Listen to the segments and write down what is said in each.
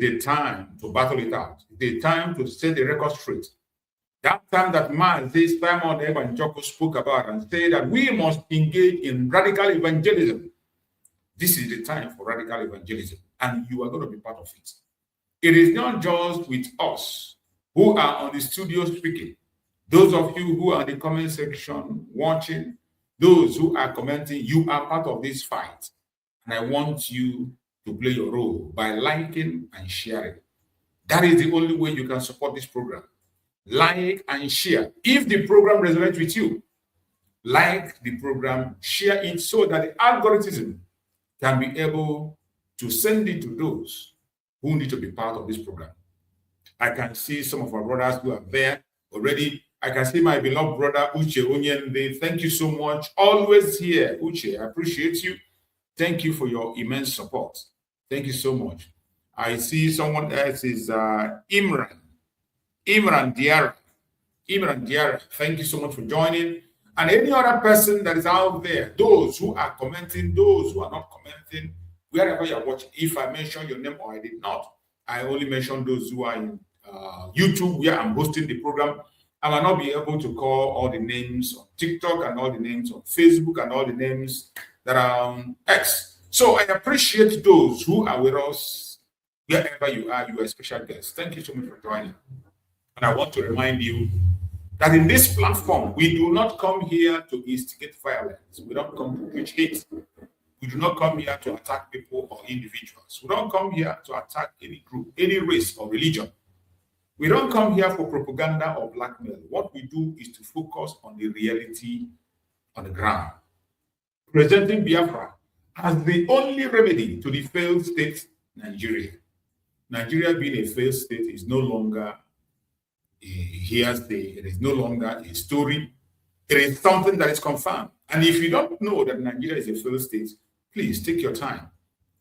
It's a time to battle it out. It's a time to set the record straight. That time that Mazi Nnamdi Kanu spoke about and said that we must engage in radical evangelism. This is the time for radical evangelism, and you are going to be part of it. It is not just with us who are on the studio speaking. Those of you who are in the comment section watching, those who are commenting, you are part of this fight. And I want you to play your role by liking and sharing. That is the only way you can support this program. Like and share. If the program resonates with you, like the program, share it so that the algorithm can be able to send it to those who need to be part of this program. I can see some of our brothers who are there already. I can see my beloved brother, Uche Onyenbe. Thank you so much. Always here, Uche. I appreciate you. Thank you for your immense support. Thank you so much. I see someone else is Imran Diarra. Imran Diarra, thank you so much for joining. And any other person that is out there, those who are commenting, those who are not commenting, wherever you're watching, if I mentioned your name or I did not, I only mentioned those who are in YouTube, where I'm hosting the program. I will not be able to call all the names on TikTok and all the names on Facebook and all the names that are on X. So I appreciate those who are with us, wherever you are a special guest. Thank you so much for joining. And I want to remind you that in this platform, we do not come here to instigate violence. We don't come to preach hate. We do not come here to attack people or individuals. We don't come here to attack any group, any race or religion. We don't come here for propaganda or blackmail. What we do is to focus on the reality on the ground. Presenting Biafra as the only remedy to the failed state, Nigeria. Nigeria being a failed state is no longer it is no longer a story. It is something that is confirmed. And if you don't know that Nigeria is a failed state, please take your time.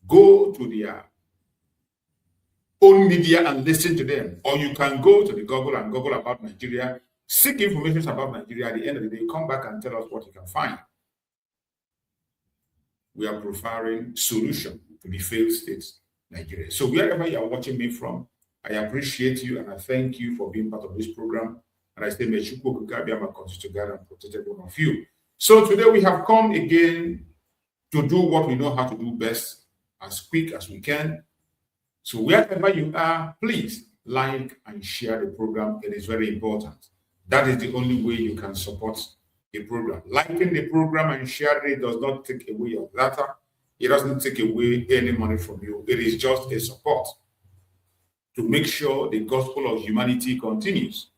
Go to their own media and listen to them. Or you can go to the Google and Google about Nigeria, seek information about Nigeria. At the end of the day, come back and tell us what you can find. We are providing solution to the failed state, Nigeria. So wherever you are watching me from, I appreciate you and I thank you for being part of this program. And I say, may Chukwu Kukabiyama continue to guide and protect every one of you. So today we have come again to do what we know how to do best, as quick as we can. So wherever you are, please like and share the program. It is very important. That is the only way you can support the program. Liking the program and sharing it does not take away your data. It doesn't take away any money from you. It is just a support to make sure the gospel of humanity continues.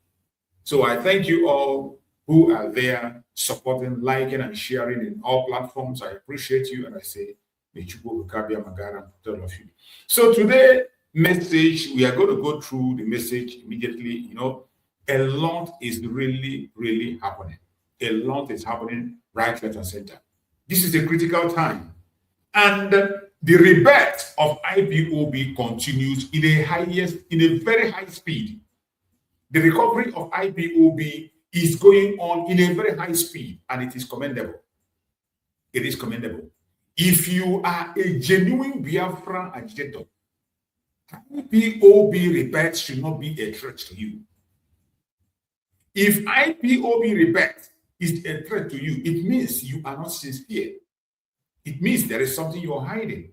So I thank you all who are there supporting, liking, and sharing in all platforms. I appreciate you, and I say, may Chukwu Kukabiyama guide and protect all of you. So today message, we are going to go through the message immediately. You know, a lot is really, really happening. A lot is happening right, left, and center. This is a critical time. And the rebirth of IPOB continues in a very high speed. The recovery of IPOB is going on in a very high speed, and it is commendable. It is commendable. If you are a genuine Biafra agitator, IPOB rebirth should not be a threat to you. If IPOB rebirth is a threat to you, it means you are not sincere. It means there is something you're hiding.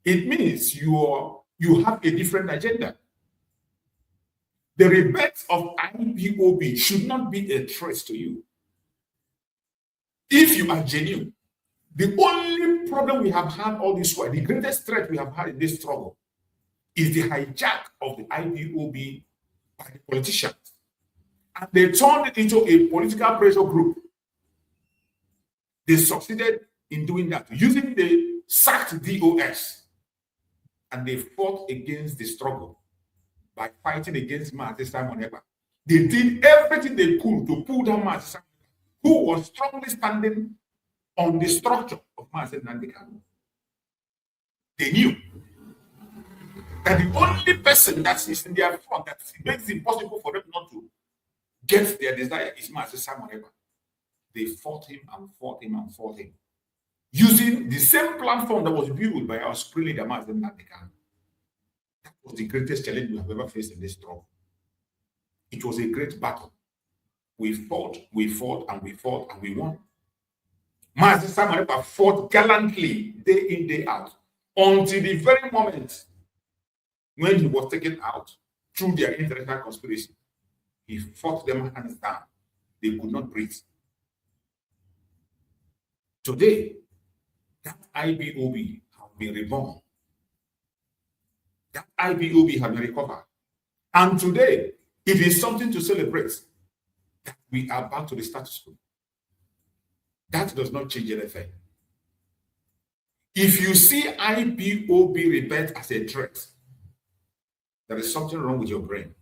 It means you have a different agenda. The rebirth of IPOB should not be a threat to you. If you are genuine, the only problem we have had all this while, the greatest threat we have had in this struggle, is the hijack of the IPOB by the politicians. And they turned it into a political pressure group. They succeeded in doing that, using the sacked DOS. And they fought against the struggle by fighting against Mazi Nnamdi Kanu. They did everything they could to pull down Mazi Nnamdi Kanu, who was strongly standing on the structure of Mazi Nnamdi Kanu. They knew that the only person that is in their front, that makes it impossible for them not to get their desire, is Mazi Nnamdi Kanu. They fought him and fought him and fought him, using the same platform that was built by our supreme leader, Mazi Nnamdi Kanu. That was the greatest challenge we have ever faced in this struggle. It was a great battle. We fought, and we fought, and we won. Mazi Simon Ekpa fought gallantly day in, day out, until the very moment when he was taken out through their international conspiracy. He fought them hands down. They could not breathe. Today, that IPOB has been reborn. That IPOB has been recovered. And today, it is something to celebrate that we are back to the status quo. That does not change anything. If you see IPOB rebel as a threat, there is something wrong with your brain.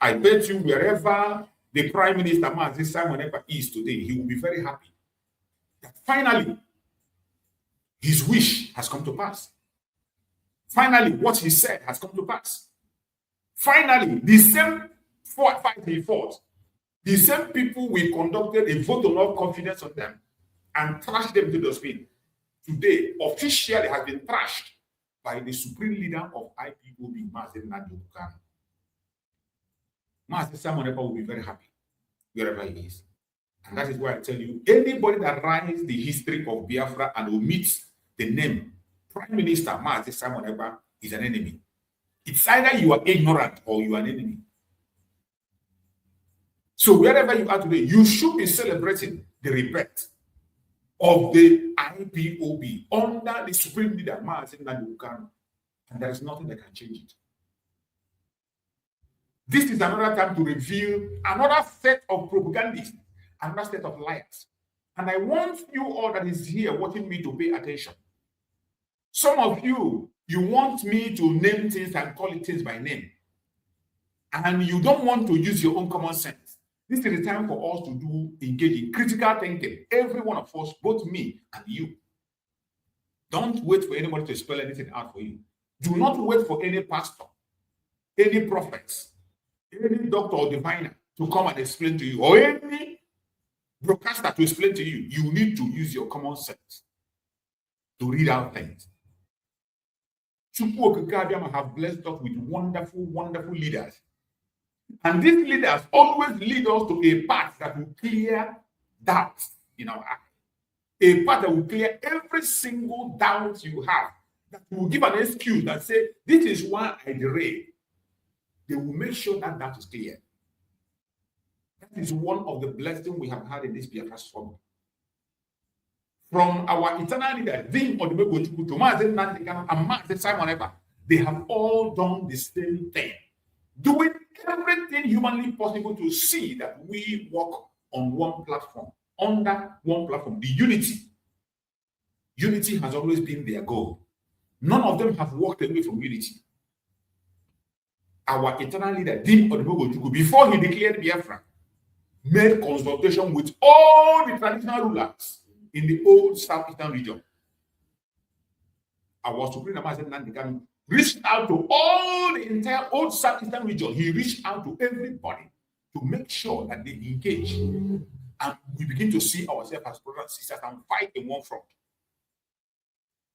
I bet you wherever the Prime Minister Mazi Simon Ekpa is today, he will be very happy that finally his wish has come to pass. Finally, what he said has come to pass. Finally, the same fight he fought, the same people we conducted a vote of no confidence on them and trashed them to the spin, today officially has been trashed by the supreme leader of IPOB, Mazi Nnamdi Kanu. Mazi Simon Ekpa will be very happy wherever he is. And that is why I tell you, anybody that writes the history of Biafra and omits the name Prime Minister Mazi Simon Ekpa is an enemy. It's either you are ignorant or you are an enemy. So wherever you are today, you should be celebrating the rebirth of the IPOB under the supreme leader Mazi Nnamdi Kanu, and there is nothing that can change it. This is another time to reveal another set of propagandists, another set of liars. And I want you all that is here watching me to pay attention. Some of you, you want me to name things and call it things by name. And you don't want to use your own common sense. This is the time for us to engage in critical thinking. Every one of us, both me and you. Don't wait for anybody to spell anything out for you. Do not wait for any pastor, any prophets, any doctor or diviner to come and explain to you, or any broadcaster to explain to you. You need to use your common sense to read out things. Chukwu have blessed us with wonderful, wonderful leaders. And these leaders always lead us to a path that will clear doubts in our eye. A path that will clear every single doubt you have. That will give an excuse that say, this is why I derailed. They will make sure that that is clear. That is one of the blessings we have had in this Biafra struggle. From our eternal leader, Mazi Nnamdi Kanu and Mazi Simon Ekpa, they have all done the same thing, doing everything humanly possible to see that we walk on one platform, under one platform, the unity. Unity has always been their goal. None of them have walked away from unity. Our eternal leader, before he declared Biafra, made consultation with all the traditional rulers in the old southeastern region. Our Supreme Mazi Nnamdi Kanu reached out to all the entire old southeastern region. He reached out to everybody to make sure that they engage. And we begin to see ourselves as brothers and sisters and fight in one front.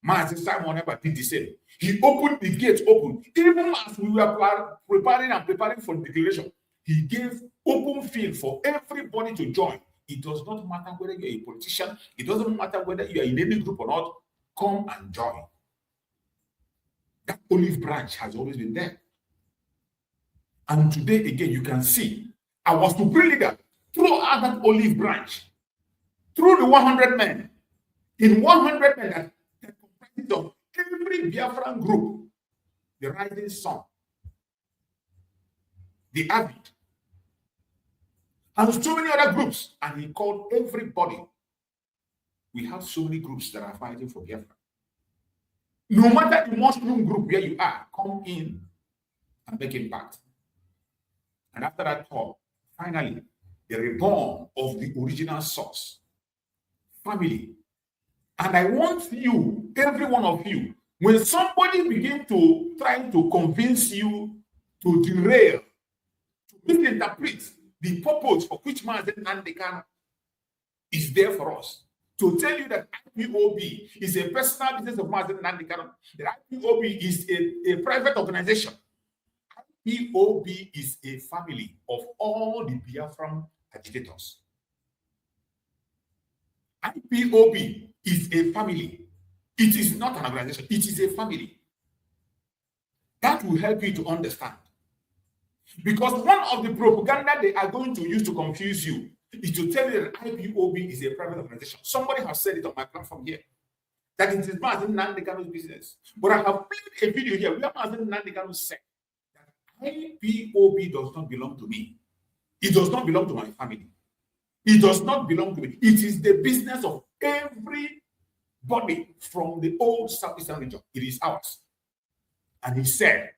Mazi Simon Ekpa did the same. He opened the gates open. Even as we were preparing for the declaration, he gave open field for everybody to join. It does not matter whether you're a politician. It doesn't matter whether you are in any group or not. Come and join. That olive branch has always been there. And today, again, you can see our supreme leader throw out that olive branch, through the 100 men, in 100 men that comprises of every Biafran group, the Rising Sun, the Avid, and so many other groups, and he called everybody. We have so many groups that are fighting for Biafra. No matter the mushroom group where you are, come in and make impact. And after that call, finally, the reborn of the original source, family. And I want you, every one of you, when somebody begins to try to convince you to derail, to misinterpret the purpose for which Mazi Nnamdi Kanu is there for us, to tell you that IPOB is a personal business of Mazi Nnamdi Kanu, that IPOB is a private organization. IPOB is a family of all the Biafran agitators. IPOB is a family. It is not an organization. It is a family. That will help you to understand. Because one of the propaganda they are going to use to confuse you is to tell you that IPOB is a private organization. Somebody has said it on my platform here, that it is Mazi Nnamdi Kanu's business. But I have played a video here where Mazi Nnamdi Kanu said that IPOB does not belong to me. It does not belong to my family. It does not belong to me. It is the business of everybody from the old Southeastern region. It is ours. And he said,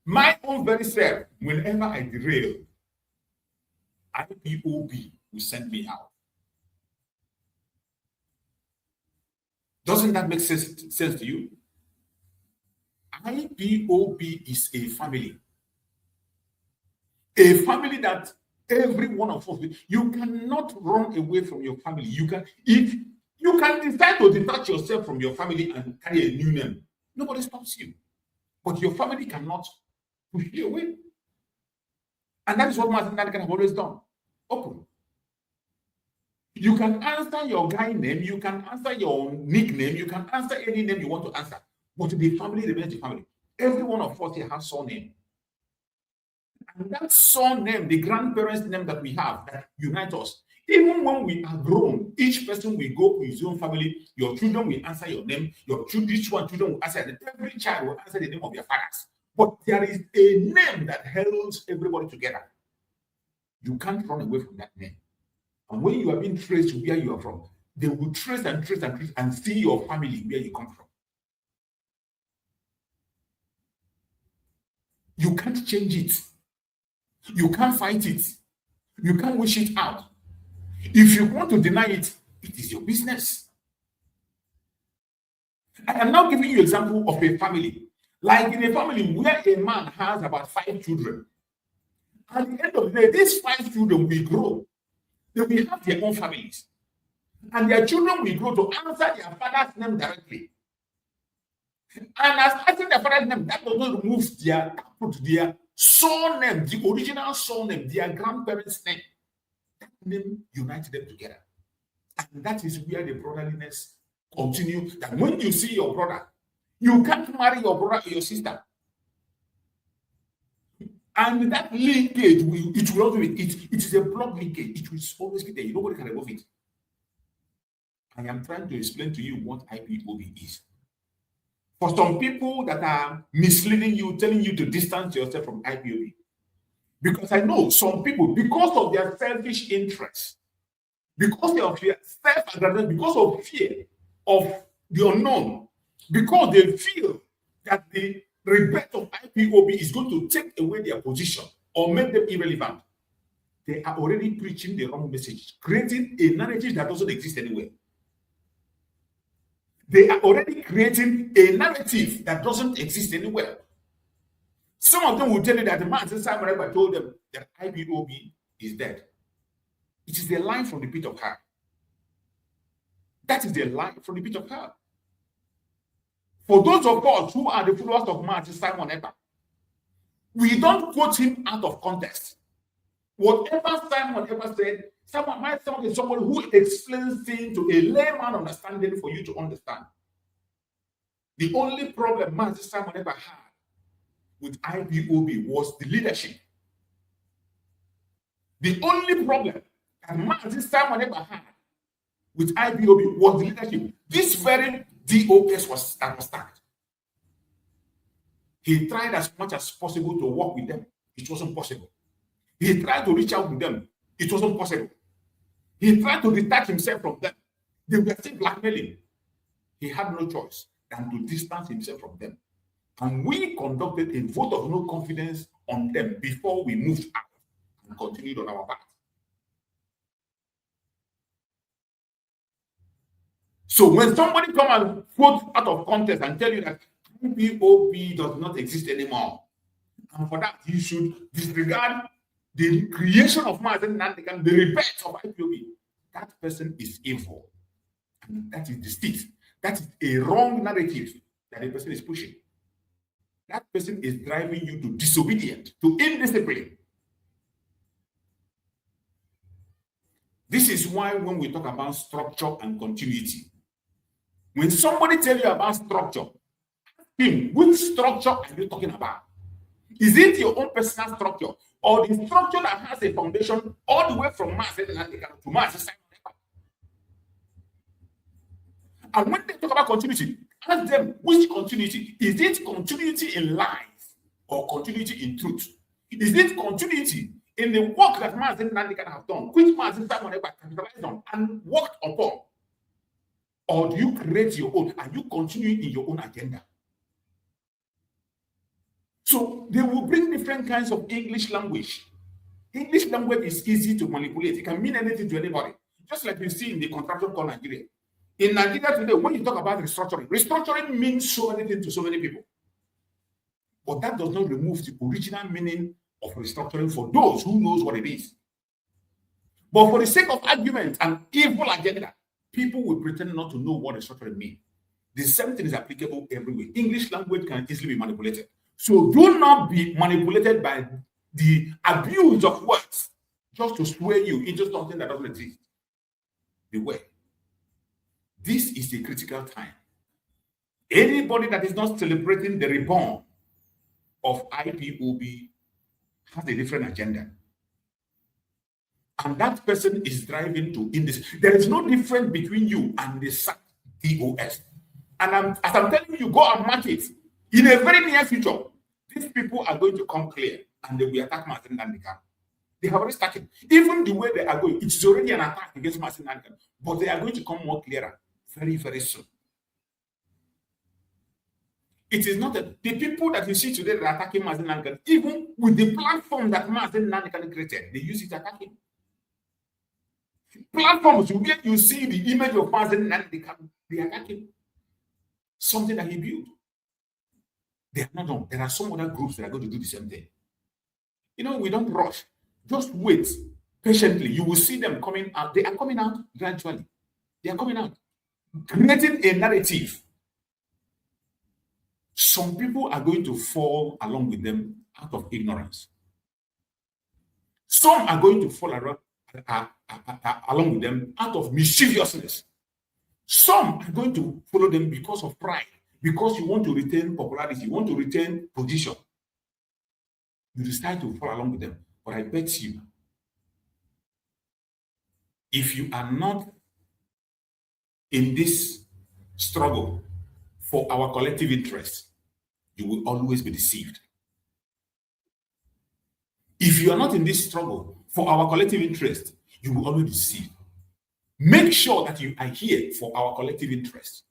my own very self, whenever I derail, IPOB will send me out. Doesn't that make sense to you? IPOB is a family. A family that every one of us, you cannot run away from your family. You can, if you can decide to detach yourself from your family and carry a new name, nobody stops you. But your family cannot push you away. And that is what Mazi Nnamdi Kanu have always done. Open. You can answer your guy name, you can answer your nickname, you can answer any name you want to answer. But the family remains the family. Every one of us here has surname. And that surname, the grandparents' name that we have, that unite us. Even when we are grown, each person will go to his own family. Your children will answer your name. Your children, each one children will answer it. Every child will answer the name of their fathers. But there is a name that holds everybody together. You can't run away from that name. And when you are being traced to where you are from, they will trace and trace and trace and see your family where you come from. You can't change it. You can't fight it. You can't wish it out. If you want to deny it, it is your business. I am now giving you an example of a family. Like in a family where a man has about 5 children. At the end of the day, these 5 children will grow. They will have their own families. And their children will grow to answer their father's name directly. And as answering their father's name, that does not remove their surname, the original surname, their grandparents' name. That name unites them together. And that is where the brotherliness continues. That when you see your brother, you can't marry your brother or your sister. And that linkage, it will always be, it is a blood linkage. It will always be there. Nobody can remove it. I am trying to explain to you what IPOB is. For some people that are misleading you, telling you to distance yourself from IPOB. Because I know some people, because of their selfish interests, because of their self-aggrandizement, because of fear of the unknown, because they feel that the rebirth of IPOB is going to take away their position or make them irrelevant, they are already preaching the wrong message, creating a narrative that doesn't exist anywhere. They are already creating a narrative that doesn't exist anywhere. Some of them will tell you that the man since Simon told them that IPOB is dead. It is a lie from the pit of hell. That is the lie from the pit of hell. For those of us who are the followers of Mazi Simon Ekpa, we don't quote him out of context. Whatever Simon Ekpa said, someone might sound like someone who explains things to a layman understanding for you to understand. The only problem Mazi Simon Ekpa had with IPOB was the leadership. The only problem that Mazi Simon Ekpa had with IPOB was the leadership. This very DOS was stacked. He tried as much as possible to work with them. It wasn't possible. He tried to reach out to them. It wasn't possible. He tried to detach himself from them. They were still blackmailing. He had no choice than to distance himself from them. And we conducted a vote of no confidence on them before we moved out and continued on our path. So when somebody come and quote out of context and tell you that IPOB does not exist anymore, and for that you should disregard the creation of Mazi Nnamdi Kanu, the rebirth of IPOB, that person is evil. And that is the state. That is a wrong narrative that the person is pushing. That person is driving you to disobedience, to indiscipline. This is why when we talk about structure and continuity, when somebody tells you about structure, ask him, which structure are you talking about? Is it your own personal structure or the structure that has a foundation all the way from Mazi Nnamdi Kanu to Mazi Ekpa? And when they talk about continuity, ask them which continuity. Is it continuity in life or continuity in truth? Is it continuity in the work that Mazi Nnamdi Kanu have done, which Mazi Ekpa capitalized on and worked upon? Or do you create your own and you continue in your own agenda? So they will bring different kinds of English language. English language is easy to manipulate. It can mean anything to anybody. Just like you see in the contraction called Nigeria. In Nigeria today, when you talk about restructuring, restructuring means so many things to so many people. But that does not remove the original meaning of restructuring for those who knows what it is. But for the sake of argument and evil agenda, people will pretend not to know what restructuring means. The same thing is applicable everywhere. English language can easily be manipulated. So do not be manipulated by the abuse of words just to sway you into something that doesn't exist. Beware. This is a critical time. Anybody that is not celebrating the reborn of IPOB has a different agenda. And that person is driving to indiscipline. There is no difference between you and the DOS. And as I'm telling you, go and mark it. In a very near future, these people are going to come clear and they will attack Mazi Nnamdi Kanu. They have already started. Even the way they are going, it is already an attack against Mazi Nnamdi Kanu. But they are going to come more clearer very, very soon. It is not that the people that you see today that are attacking Mazi Nnamdi Kanu, even with the platform that Mazi Nnamdi Kanu created, they use it to attack him. Platforms where you see the image of Mazi Nnamdi Kanu, they attack him. Something that he built. They are not done. There are some other groups that are going to do the same thing. You know, we don't rush. Just wait patiently. You will see them coming out. They are coming out gradually. They are coming out. Creating a narrative. Some people are going to fall along with them out of ignorance. Some are going to fall along with them out of mischievousness. Some are going to follow them because of pride. Because you want to retain popularity, you want to retain position. You decide to follow along with them. But I bet you, if you are not in this struggle for our collective interest, you will always be deceived. If you are not in this struggle for our collective interest, you will always be deceived. Make sure that you are here for our collective interest.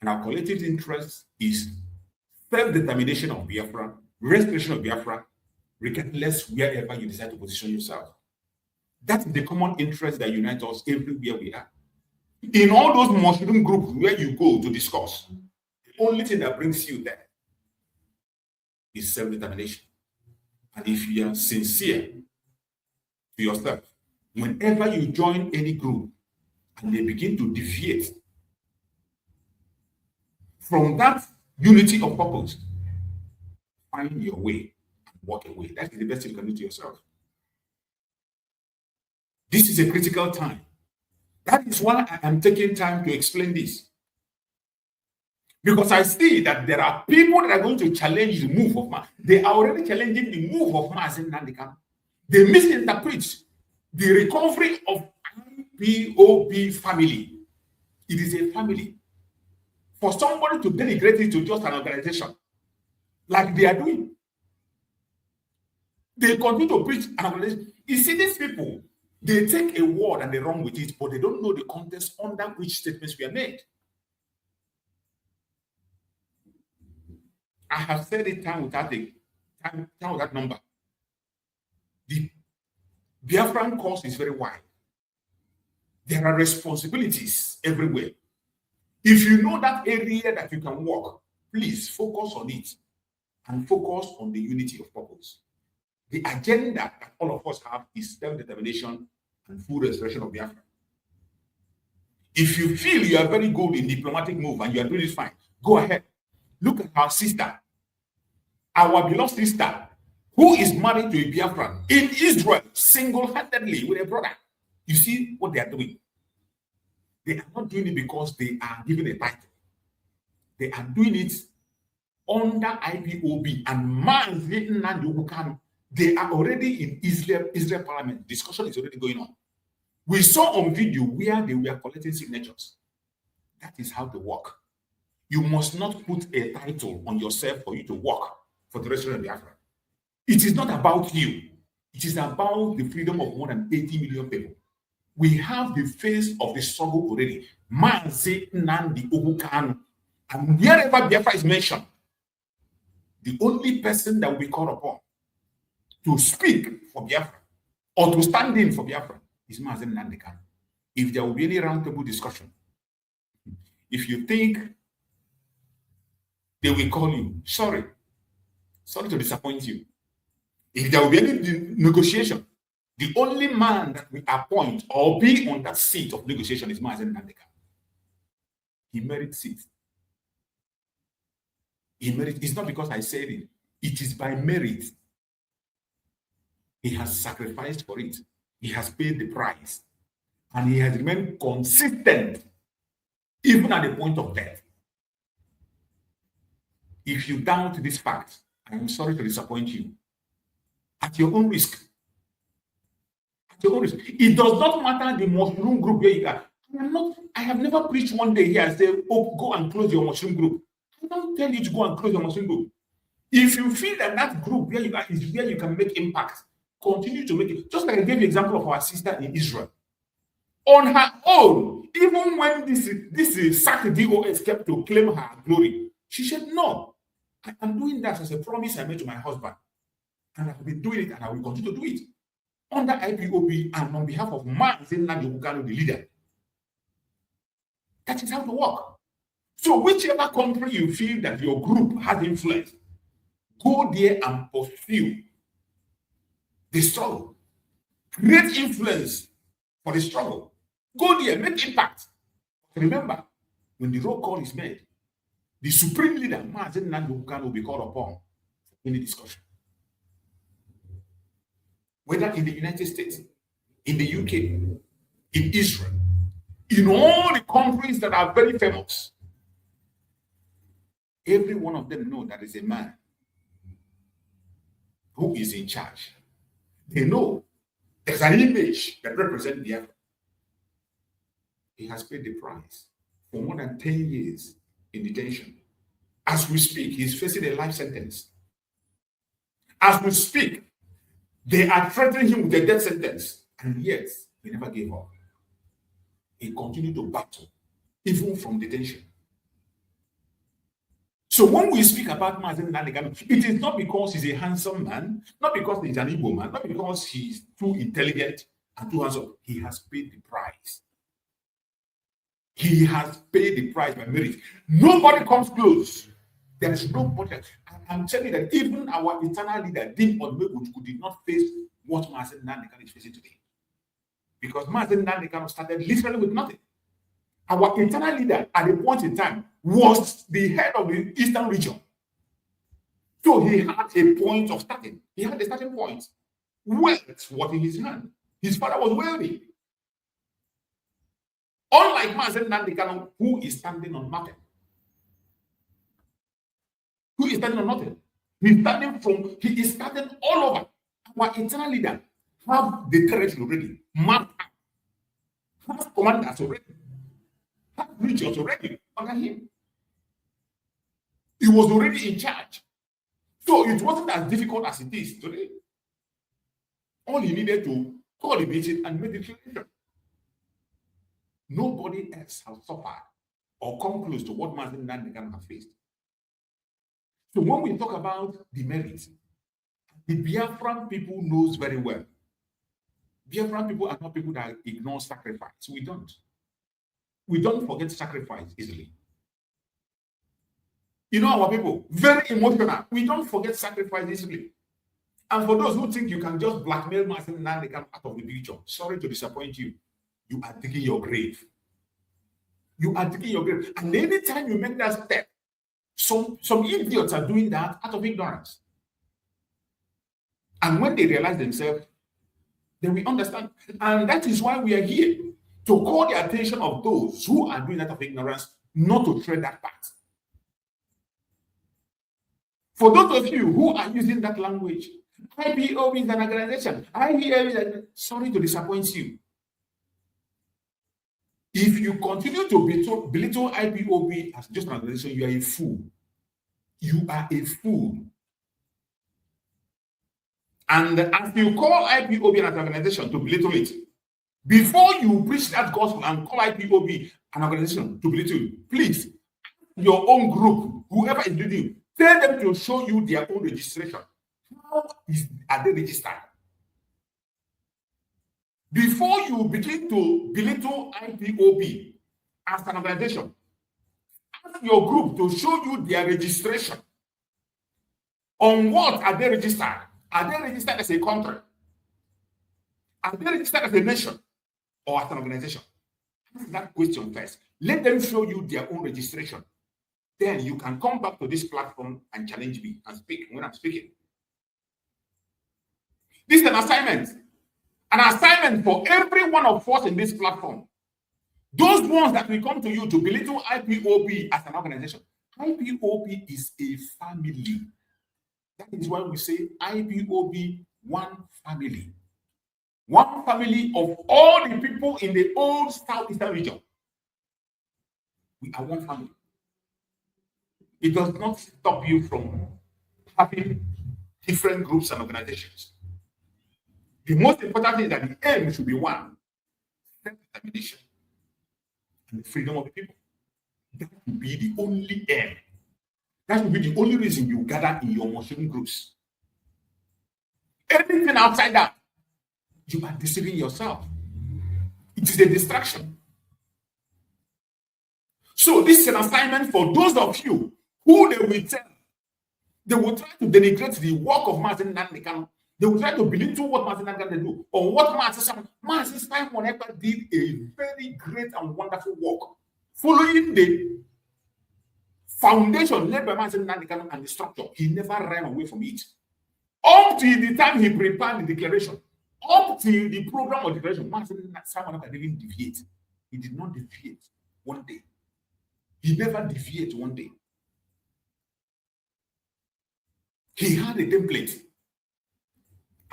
And our collective interest is self-determination of Biafra, restoration of Biafra, regardless wherever you decide to position yourself. That is the common interest that unites us everywhere we are. In all those mushroom groups where you go to discuss, the only thing that brings you there is self-determination. And if you are sincere to yourself, whenever you join any group and they begin to deviate from that unity of purpose, find your way and walk away. That is the best you can do to yourself. This is a critical time. That is why I am taking time to explain this. Because I see that there are people that are going to challenge the move of Mazi. They are already challenging the move of Mazi Nnamdi Kanu. They misinterpret the recovery of IPOB family. It is a family. For somebody to denigrate it to just an organization, like they are doing, they continue to preach an organization. You see, these people, they take a word and they run with it, but they don't know the context under which statements were made. I have said it time without number. The Biafran cause is very wide. There are responsibilities everywhere. If you know that area that you can work, please focus on it and focus on the unity of purpose. The agenda that all of us have is self-determination and full restoration of Biafra. If you feel you are very good in diplomatic move and you are doing it fine, go ahead. Look at our sister, our beloved sister, who is married to a Biafran in Israel, single-handedly with a brother. You see what they are doing. They are not doing it because they are given a title. They are doing it under IPOB and Mazi Nnamdi Kanu. They are already in Israel parliament. Discussion is already going on. We saw on video where they were collecting signatures. That is how they work. You must not put a title on yourself for you to work for the rest of Biafra. It is not about you. It is about the freedom of more than 80 million people. We have the face of the struggle already. Mazi Nnamdi Kanu. And wherever Biafra is mentioned, the only person that will be called upon to speak for Biafra or to stand in for Biafra is Mazi Nnamdi Kanu. If there will be any roundtable discussion, if you think they will call you, sorry to disappoint you. If there will be any negotiation, the only man that we appoint or be on that seat of negotiation is Mazi Nnamdi Kanu. He merits it. It's not because I said it. It is by merit. He has sacrificed for it. He has paid the price. And he has remained consistent, even at the point of death. If you doubt this fact, I am sorry to disappoint you. At your own risk. At your own risk. It does not matter the mushroom group where you are. I have never preached one day here and said, oh, go and close your mushroom group. I don't tell you to go and close your mushroom group. If you feel that that group where you are is where you can make impact, continue to make it. Just like I gave you an example of our sister in Israel. On her own, even when this SAC DOS kept to claim her glory, she said, no, I am doing that as a promise I made to my husband. And I will be doing it and I will continue to do it. Under IPOB and on behalf of Mazi Nnamdi Kanu, the leader. That is how to work. So whichever country you feel that your group has influence, go there and pursue the struggle. Create influence for the struggle. Go there, make impact. Remember, when the roll call is made, the supreme leader, Mazi Nnamdi Kanu, will be called upon in the discussion. Whether in the United States, in the UK, in Israel, in all the countries that are very famous, every one of them know that is a man who is in charge. They know there's an image that represents the effort. He has paid the price for more than 10 years in detention. As we speak, he's facing a life sentence. As we speak, they are threatening him with a death sentence, and yet he never gave up. He continued to battle, even from detention. So when we speak about Mazi Nnamdi Kanu, it is not because he's a handsome man, not because he's an Igbo man, not because he's too intelligent and too handsome. He has paid the price. He has paid the price by merit. Nobody comes close. There is nobody. I'm telling you that even our eternal leader, Din Odmeguchukwu, did not face what Mazi Nnamdi Kanu is facing today. Because Mazi Nnamdi Kanu started literally with nothing. Our eternal leader at a point in time was the head of the Eastern region. So he had a point of starting. He had a starting point. Wealth was in his hand. His father was wealthy. Unlike Mazi Nnamdi Kanu, who is standing on nothing. Who is standing on nothing? He is starting all over. Our eternal leader have the territory already, mapped out, have commanders already, have regions already under him. He was already in charge. So it wasn't as difficult as it is today. All he needed to call a meeting and make the transition. Nobody else has suffered or come close to what Mazi Nnamdi Kanu has faced. So when we talk about the merits, the Biafran people knows very well. Biafran people are not people that ignore sacrifice. We don't. We don't forget sacrifice easily. You know our people, very emotional. We don't forget sacrifice easily. And for those who think you can just blackmail Mazi Nnamdi Kanu out of the picture, sorry to disappoint you. You are digging your grave. You are digging your grave. And anytime you make that step, some idiots are doing that out of ignorance. And when they realize themselves, they will understand. And that is why we are here, to call the attention of those who are doing that of ignorance, not to tread that path. For those of you who are using that language, IPOB is an organization. Sorry to disappoint you. If you continue to belittle IPOB as just an organization, you are a fool. You are a fool. And as you call IPOB an organization to belittle it, before you preach that gospel and call IPOB an organization to belittle it, please, your own group, whoever is leading you, tell them to show you their own registration. How are they registered? Before you begin to belittle IPOB as an organization, ask your group to show you their registration. On what are they registered? Are they registered as a country? Are they registered as a nation or as an organization? Ask that question first. Let them show you their own registration. Then you can come back to this platform and challenge me and speak when I'm speaking. This is an assignment. An assignment for every one of us in this platform. Those ones that will come to you to belittle IPOB as an organization. IPOB is a family. That is why we say IPOB, one family. One family of all the people in the old Southeastern region. We are one family. It does not stop you from having different groups and organizations. The most important thing is that the aim should be one: self-determination and the freedom of the people. That should be the only aim. That should be the only reason you gather in your mushroom groups. Anything outside that, you are deceiving yourself. It is a distraction. So this is an assignment for those of you who they will tell. They will try to denigrate the work of Mazi Nnamdi Kanu. They will try to belittle what Mazi Nnamdi Kanu do, or what Mazi Nnamdi did a very great and wonderful work, following the foundation laid by Mazi Nnamdi Kanu and the structure. He never ran away from it. Up till the time he prepared the declaration, up till the program of declaration, Mazi Nnamdi didn't deviate. He did not deviate one day. He never deviated one day. He had a template.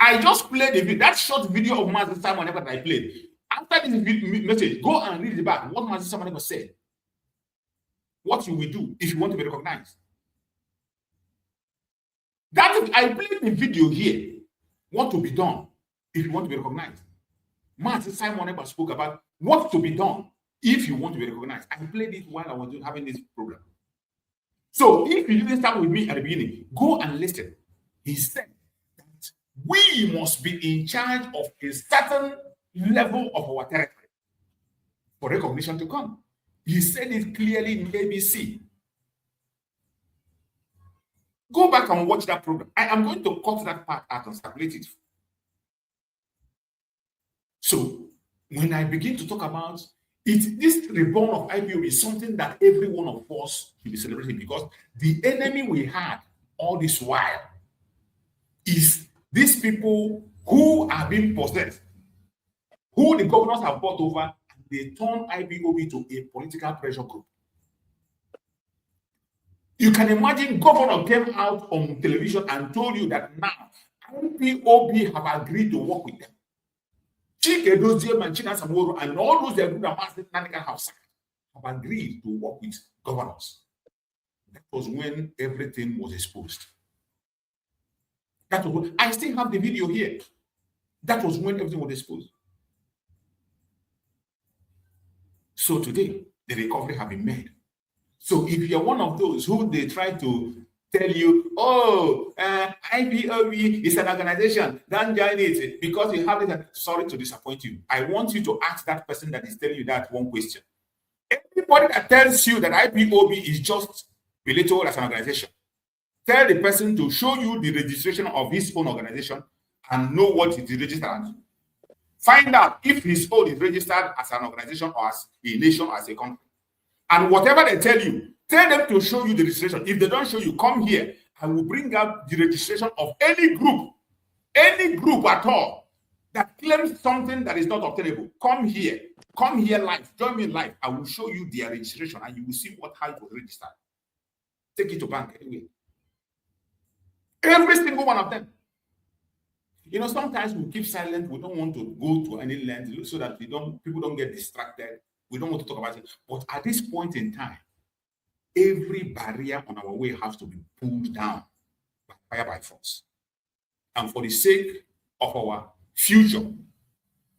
I just played the video, that short video of Mazi Nnamdi that I played. After this message, go and read it back. What Mazi Nnamdi said. What you will do if you want to be recognized. That is, I played the video here. What to be done if you want to be recognized. Mazi Nnamdi spoke about what to be done if you want to be recognized. I played it while I was having this program. So if you didn't start with me at the beginning, go and listen. He said that we must be in charge of a certain level of our territory for recognition to come. He said it clearly in ABC. Go back and watch that program. I am going to cut that part out and circulate it. So when I begin to talk about it, this reborn of IPOB is something that every one of us should be celebrating, because the enemy we had all this while is these people who are being possessed, who the governors have bought over, and they turn IPOB to a political pressure group. You can imagine governor came out on television and told you that now IPOB have agreed to work with them. And all those that have agreed to work with governors. That was when everything was exposed. That was when, I still have the video here. That was when everything was exposed. So today, the recovery has been made. So if you're one of those who they try to tell you, oh, IPOB is an organization, don't join it because you have it. Sorry to disappoint you. I want you to ask that person that is telling you that one question. Anybody that tells you that IPOB is just belittled as an organization, tell the person to show you the registration of his own organization and know what it is registered as. Find out if his own is registered as an organization or as a nation or as a country. And whatever they tell you, tell them to show you the registration. If they don't show you, come here. I will bring out the registration of any group at all that claims something that is not obtainable. Come here live, join me live. I will show you their registration and you will see how it was registered. Take it to bank anyway. Every single one of them. You know, sometimes we keep silent. We don't want to go to any length so that people don't get distracted. We don't want to talk about it. But at this point in time, every barrier on our way has to be pulled down by fire, by force. And for the sake of our future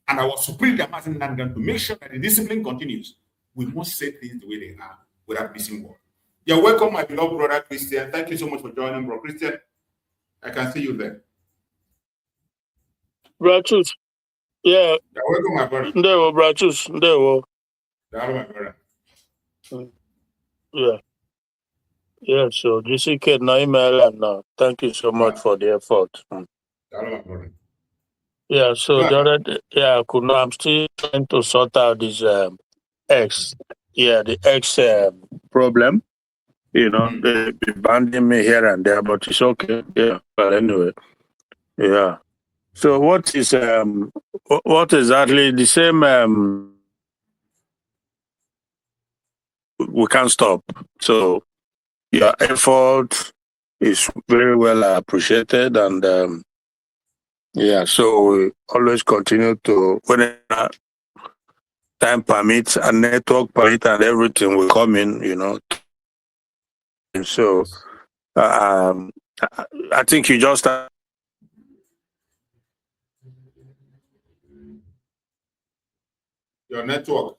and our supreme Mazi Nnamdi Kanu, to make sure that the discipline continues, we must say things the way they are without missing word. You're welcome, my beloved brother Christian. Thank you so much for joining, bro. Christian, I can see you there. Brachus. Yeah. You're welcome, my brother. There were Brachus. There were. You're my brother. Yeah. Yeah, so GCK now email and thank you so much for the effort. Yeah, so the other day, I'm still trying to sort out this X. Yeah, the X problem. You know, they be banding me here and there, but it's okay. Yeah, but anyway. Yeah. So what exactly the same we can't stop. So your effort is very well appreciated, and so we always continue to, whenever time permits and network permits and everything will come in, you know. And so I think you just your network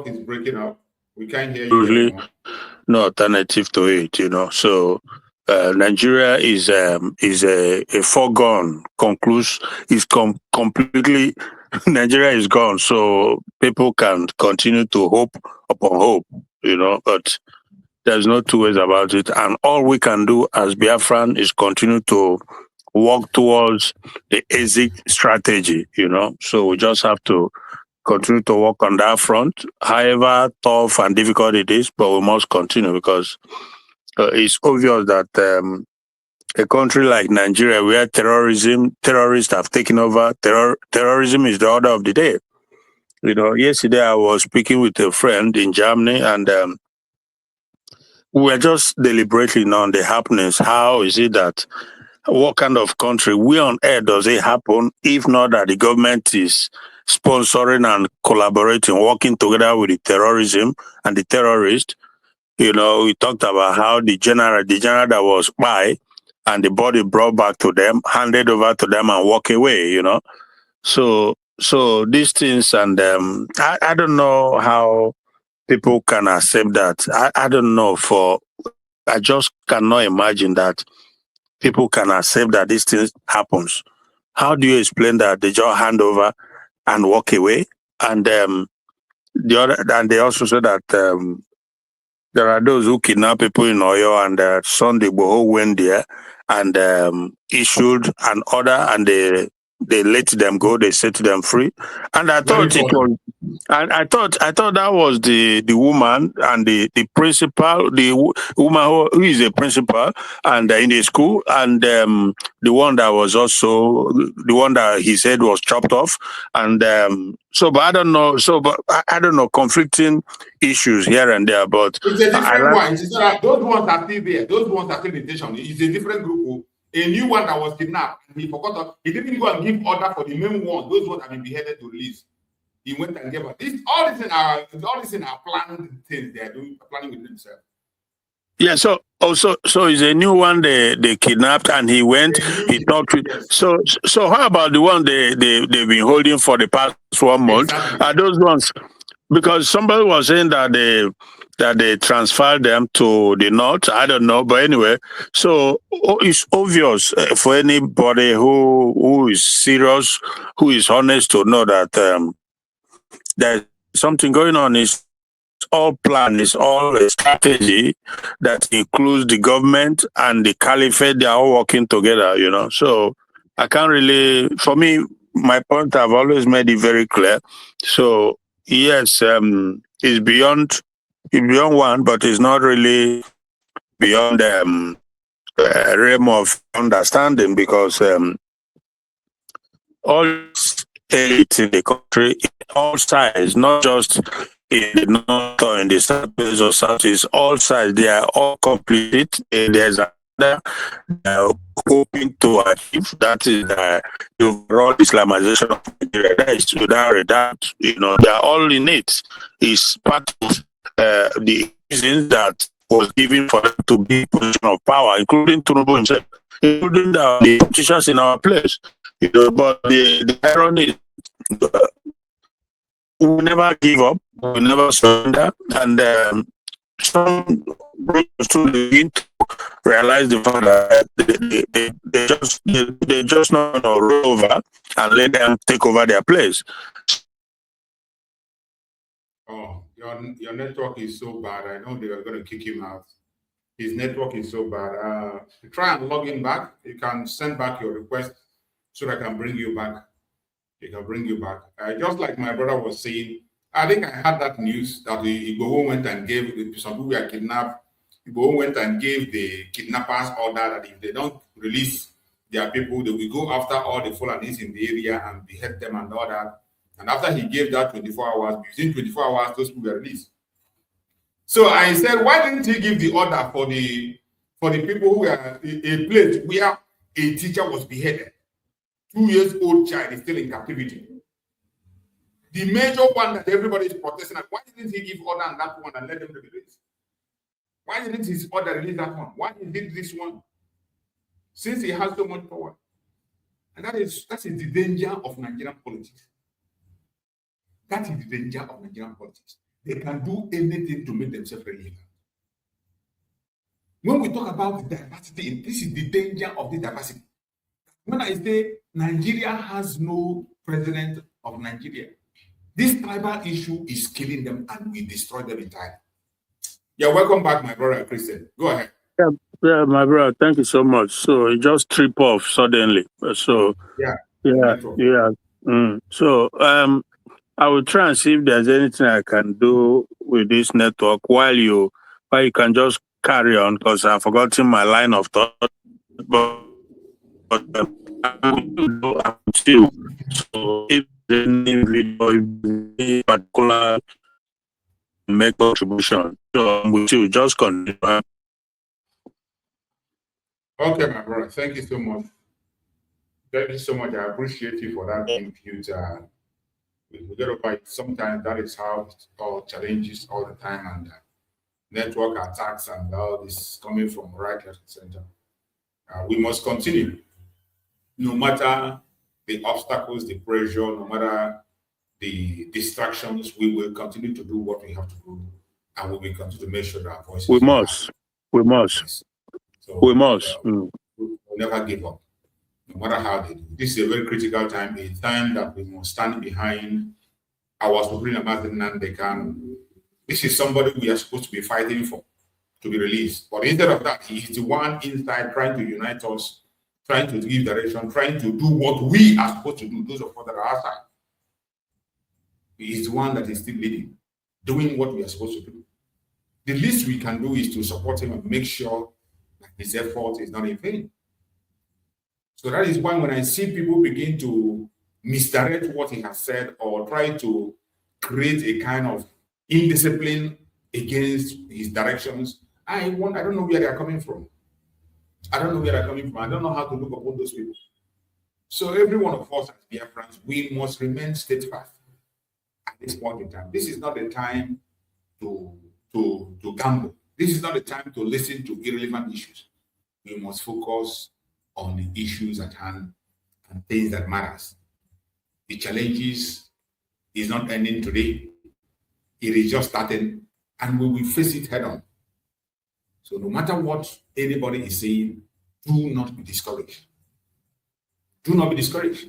is breaking up. We can't hear you anymore. No alternative to it, you know. So Nigeria is a foregone conclusion. Is completely Nigeria is gone. So people can continue to hope upon hope, you know. But there's no two ways about it. And all we can do as Biafran is continue to work towards the exit strategy, you know. So we just have to continue to work on that front, however tough and difficult it is, but we must continue because it's obvious that a country like Nigeria, where terrorists have taken over, terrorism is the order of the day. You know, yesterday I was speaking with a friend in Germany, and we were just deliberating on the happenings. How is it that, what kind of country, where on earth does it happen, if not that the government is sponsoring and collaborating, working together with the terrorism and the terrorists? You know, we talked about how the general that was by and the body brought back to them, handed over to them and walk away, you know. So these things, and I don't know how people can accept that. I don't know, I just cannot imagine that people can accept that these things happens. How do you explain that they just hand over and walk away? And they also said that there are those who kidnap people in Oyo, and Sunday Boho went there and issued an order, and they let them go. They set them free, and I thought it was. And I thought that was the woman and the principal, the woman who is a principal and in the school, and the one that was also the one that he said was chopped off, and but I don't know. But I don't know, conflicting issues here and there. But it's a different one. It's not, those ones are still there. Those ones are still in detention. It's a different group. A new one that was kidnapped. He forgot. He didn't go and give order for the main one. Those ones have been beheaded to release. He went and gave us all this in our planned things. They are doing planning with themselves. Yeah. So it's a new one they kidnapped, and he went. He talked with. Yes. So how about the one they've been holding for the past 1 month? Exactly. Are those ones? Because somebody was saying that they transferred them to the north. I don't know, but anyway. So it's obvious for anybody who is serious, who is honest, to know that there's something going on. It's all planned. It's all a strategy that includes the government and the caliphate. They are all working together, you know. So I can't really, for me, my point, I've always made it very clear. So yes, is beyond one, but it's not really beyond realm of understanding, because all states in the country, all sides, not just in the north or in the southeast or southeast, all sides, they are all completed. There's another hoping to achieve, that is the overall Islamization of Nigeria. That is without a doubt, they are all in it. It's part of the reasons that was given for them to be in position of power, including Tinubu himself, including the politicians in our place. But the irony is, we never give up, we never surrender, and some groups to begin to realize the fact that they just not roll over and let them take over their place. Oh, your network is so bad. I know they are going to kick him out. His network is so bad. Try and log in back. You can send back your request so that I can bring you back. He can bring you back. Just like my brother was saying, I think I had that news that the Igbo went and gave, some people were kidnapped. Igbo went and gave the kidnappers order that if they don't release their people, they will go after all the Fulanis in the area and behead them and all that. And after he gave that 24 hours, within 24 hours, those people were released. So I said, why didn't he give the order for the people who were a place where a teacher was beheaded? 2-year-old child is still in captivity. The major one that everybody is protesting at, why didn't he give order on that one and let them be released? Why didn't his order release that one? Why he did this one? Since he has so much power. And that is the danger of Nigerian politics. That is the danger of Nigerian politics. They can do anything to make themselves relevant. When we talk about diversity, this is the danger of the diversity. When I say Nigeria has no president of Nigeria, this tribal issue is killing them and we destroy them entirely. Yeah, welcome back, my brother Christian. Go ahead. Yeah, my brother, thank you so much. So it just trip off suddenly. So So I will try and see if there's anything I can do with this network while you can just carry on, because I've forgotten my line of thought. But I will do until, so if any particular make contribution, so we should just continue. Okay, my brother. Thank you so much. Thank you so much. I appreciate you for that input. We get over it. Sometimes that is how it all challenges all the time, and network attacks and all this coming from right, left, and center. We must continue. No matter the obstacles, the pressure, no matter the distractions, we will continue to do what we have to do, and we will continue to make sure that our voices. We must. Yes. So, we must. We'll never give up, no matter how they do. This is a very critical time, a time that we must stand behind our Supreme Mazi Nnamdi Kanu. This is somebody we are supposed to be fighting for to be released. But instead of that, he is the one inside trying to unite us, trying to give direction, trying to do what we are supposed to do, those of us that are outside. He is the one that is still leading, doing what we are supposed to do. The least we can do is to support him and make sure that his effort is not in vain. So that is why when I see people begin to misdirect what he has said or try to create a kind of indiscipline against his directions, I don't know where they are coming from. I don't know how to look upon those people. So every one of us as Biafrans, we must remain steadfast at this point in time. This is not the time to gamble. This is not the time to listen to irrelevant issues. We must focus on the issues at hand and things that matters. The challenges is not ending today. It is just starting, and we will face it head on. So no matter what anybody is saying, do not be discouraged. Do not be discouraged.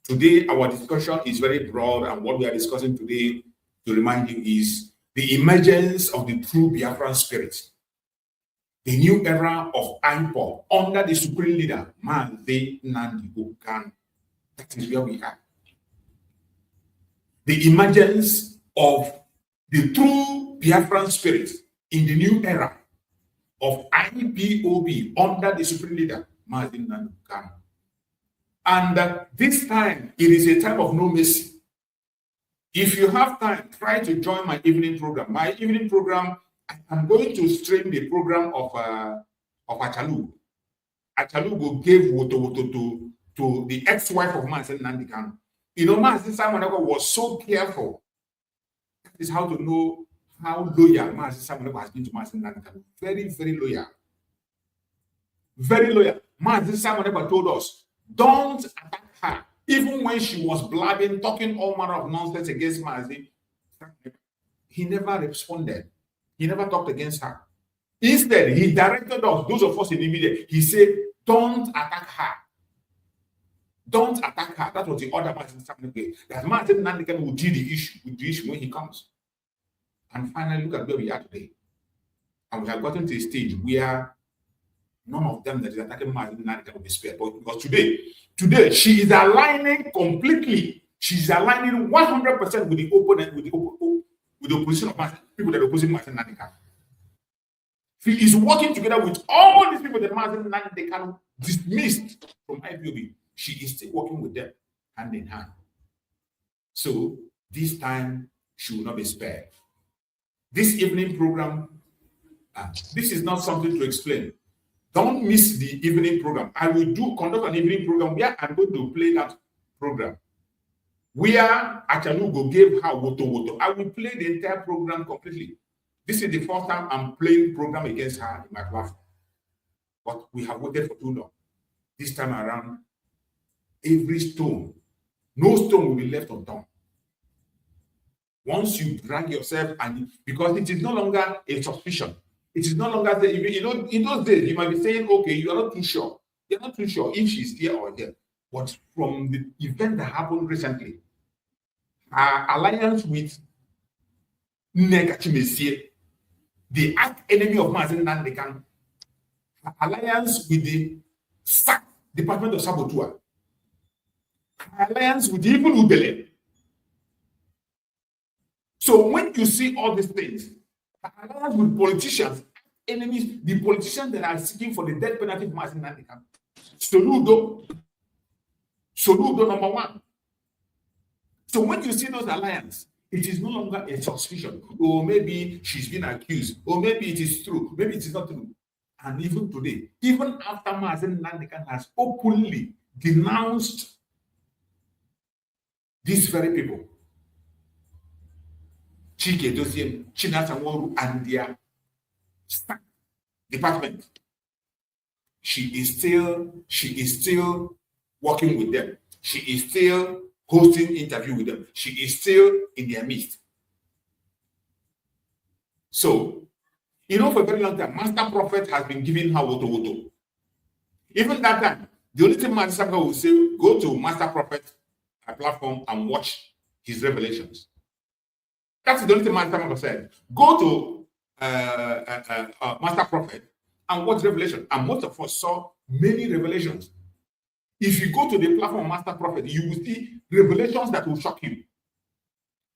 Today, our discussion is very broad, and what we are discussing today, to remind you, is the emergence of the true Biafran spirit. The new era of IPOB under the supreme leader, Mazi Nnamdi Kanu. That is where we are. The emergence of the true Biafran spirit in the new era of IPOB under the supreme leader, Mazi Nnamdi Kanu. And this time, it is a time of no mercy. If you have time, try to join my evening program. My evening program, I'm going to stream the program of Achalugo. Achalugo gave woto to the ex-wife of Mazi Nnamdi Kanu. You know, Mazi Samoneko was so careful. That is how to know how loyal Mazi Samoneko has been to Mazi Nnamdi Kanu. Very, very loyal. Very loyal. Mazi Samoneko told us, don't attack her. Even when she was blabbing, talking all manner of nonsense against Mazi, he never responded. He never talked against her. Instead, he directed us, those of us in the media, he said, don't attack her. Don't attack her. That was the order Mazi Nnamdi gave. That Mazi Nnamdi Kanu will deal the issue when he comes. And finally, look at where we are today. And we have gotten to a stage where none of them that is attacking Mazi Nnamdi Kanu will be spared. But because today she is aligning completely. She's aligning 100% with the opponent, with the opposition of Mazi, people that are opposing Mazi Nnamdi Kanu. She is working together with all these people that Mazi Nnamdi Kanu dismissed from IPOB. She is still working with them hand in hand. So this time she will not be spared. This evening program, this is not something to explain. Don't miss the evening program. I will conduct an evening program where I'm going to play that program. Where Achalugo gave her woto. I will play the entire program completely. This is the first time I'm playing program against her in my platform. But we have waited for too long. This time around, every stone, no stone will be left unturned. Once you drag yourself, and because it is no longer a suspicion, it is no longer the, you know, in those days you might be saying, okay, you are not too sure. You're not too sure if she's here or there. But from the event that happened recently, her alliance with Negachimesie, the arch enemy of Mazi Nnamdi Kanu, her alliance with the SAC, Department of Saboteur, her alliance with even Ubele. So when you see all these things, alliance with politicians, enemies, the politicians that are seeking for the death penalty of Mazi Nnamdi Kanu, Soludo number one. So when you see those alliances, it is no longer a suspicion. Or maybe she's been accused. Or maybe it is true. Maybe it is not true. And even today, even after Mazi Nnamdi Kanu has openly denounced these very people, Chike Dosiem, Chinasamoru, and their staff department, she is still working with them. She is still hosting interview with them. She is still in their midst. So, you know, for a very long time, Master Prophet has been giving her woto. Even that time, the only thing Master Prophet will say, go to Master Prophet platform and watch his revelations. That's the only thing Master Prophet said. Go to Master Prophet and watch revelation. And most of us saw many revelations. If you go to the platform Master Prophet, you will see revelations that will shock you.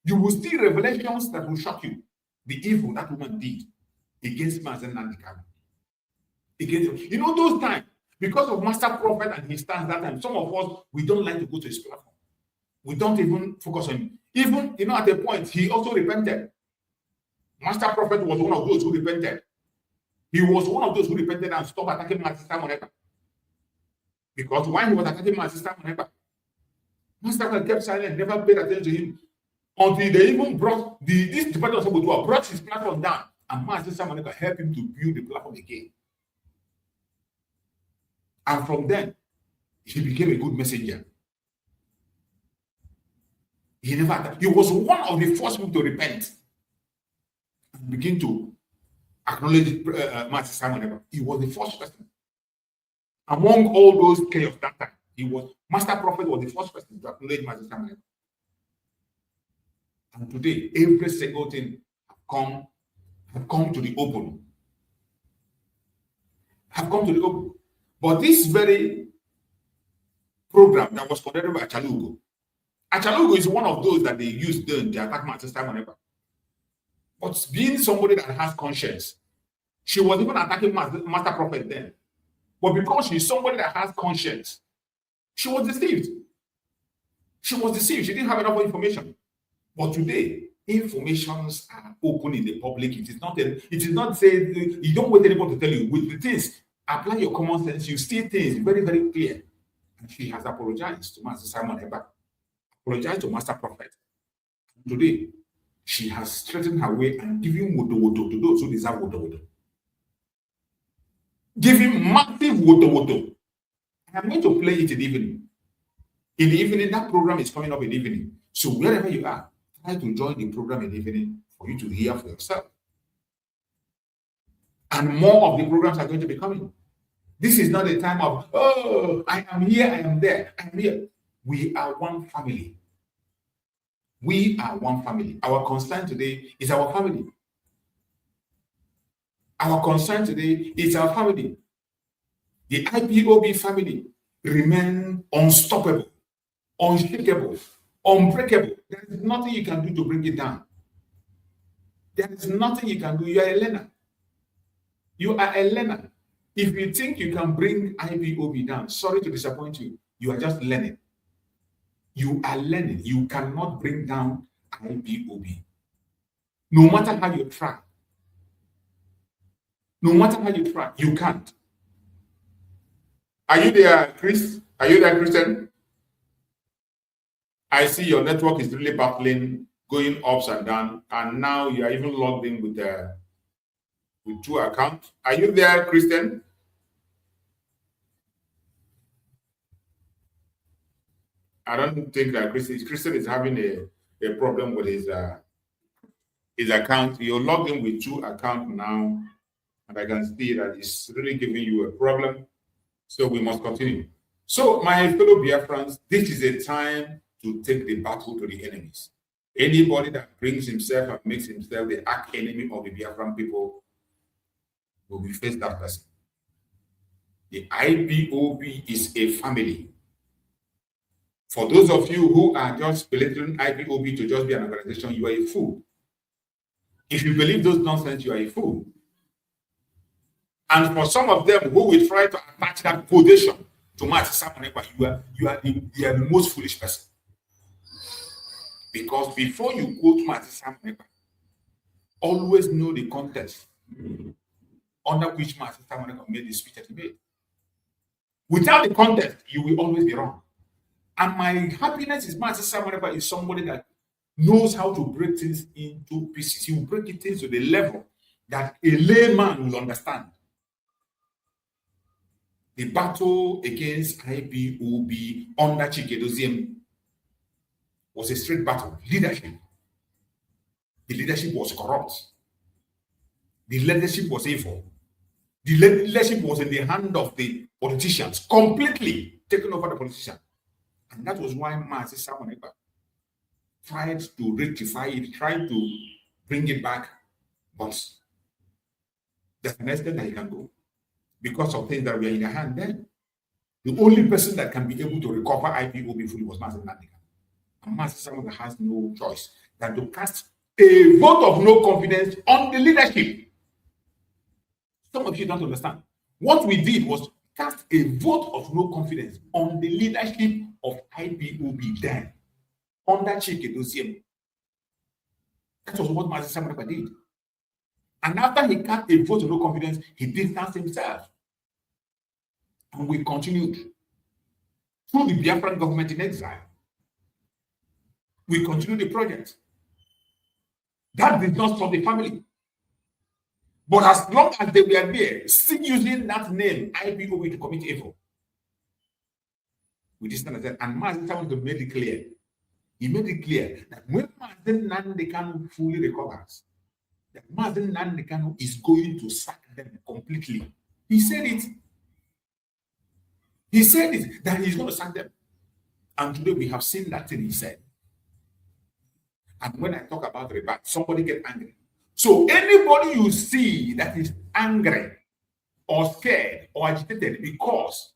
You will see revelations that will shock you. The evil that woman did against Mazi Nnamdi Kanu. You know, those times, because of Master Prophet and his stance that time, some of us, we don't like to go to his platform. We don't even focus on him. Even, you know, at a point, he also repented. Master Prophet was one of those who repented. He was one of those who repented and stopped attacking my sister Moneka. Because when he was attacking my sister Moneka, Master Prophet kept silent, never paid attention to him. Until they even brought, this Department of Saboteur brought his platform down, and my sister Moneka helped him to build the platform again. And from then, he became a good messenger. He was one of the first people to repent and begin to acknowledge Mazi Nnamdi. He was the first person. Among all those chaos that time, Master Prophet was the first person to acknowledge Mazi Nnamdi. And today, every single thing have come to the open. But this very program that was conducted by Achalugo is one of those that they used then to attack Mazi Nnamdi. But being somebody that has conscience, she was even attacking Master Prophet then. But because she's somebody that has conscience, she was deceived. She was deceived. She didn't have enough information. But today, informations are open in the public. It is not saying you don't wait anybody to tell you. With the things, apply your common sense. You see things very, very clear. And she has apologized to Master Simon Ekpa, apologized to Master Prophet. Today, she has straightened her way and given woto to those who deserve woto. Giving massive woto. I'm going to play it in the evening. In the evening, that program is coming up in the evening. So wherever you are, try to join the program in the evening for you to hear for yourself. And more of the programs are going to be coming. This is not a time of, oh, I am here, I am there, I am here. We are one family. We are one family. Our concern today is our family. Our concern today is our family. The IPOB family remain unstoppable, unshakable, unbreakable. There is nothing you can do to bring it down. There is nothing you can do. You are a learner. You are a learner. If you think you can bring IPOB down, sorry to disappoint you, you are just learning. You are learning. You cannot bring down IPOB. No matter how you try. No matter how you try, you can't. Are you there, Chris? Are you there, Christian? I see your network is really battling, going ups and down, and now you are even logged in with 2 accounts. Are you there, Christian? I don't think that Christian is having a problem with his account. You're logged in with 2 accounts now, and I can see that it's really giving you a problem. So we must continue. So my fellow Biafrans, this is a time to take the battle to the enemies. Anybody that brings himself and makes himself the arch enemy of the Biafran people will be faced that person. The IPOB is a family. For those of you who are just belittling IPOB to just be an organization, you are a fool. If you believe those nonsense, you are a fool. And for some of them who will try to attach that quotation to Mazi Nnamdi Kanu, you are the most foolish person. Because before you quote Mazi Nnamdi Kanu, always know the context under which Mazi Nnamdi Kanu made the speech that he made. Without the context, you will always be wrong. And my happiness is Mazi Nnamdi Kanu is somebody that knows how to break things into pieces. He will break it into the level that a layman will understand. The battle against IPOB under Chikedozium was a straight battle. Leadership. The leadership was corrupt. The leadership was evil. The leadership was in the hand of the politicians, completely taken over the politicians. And that was why Mazi Nnamdi Kanu tried to rectify it, tried to bring it back, but there's an extent that he can go. Because of things that were in their hand then. The only person that can be able to recover IPOB fully was Mazi Nnamdi Kanu. And Mazi Nnamdi Kanu has no choice than to cast a vote of no confidence on the leadership. Some of you don't understand. What we did was cast a vote of no confidence on the leadership of IPOB then, under Chikedozium. That was what Mazi Nnamdi Kanu did. And after he cast a vote of no confidence, he distanced himself. And we continued through the Biafran government in exile. We continued the project. That did not stop the family. But as long as they were there, still using that name, IPOB, to commit evil, we distanced ourselves. And Mazi Nnamdi made it clear. He made it clear that when Mazi Nnamdi Kanu fully recovers, that Mazi Nnamdi Kanu is going to sack them completely. He said it. He said it, that he's going to sack them. And today we have seen that thing he said. And when I talk about rebut, somebody get angry. So anybody you see that is angry or scared or agitated because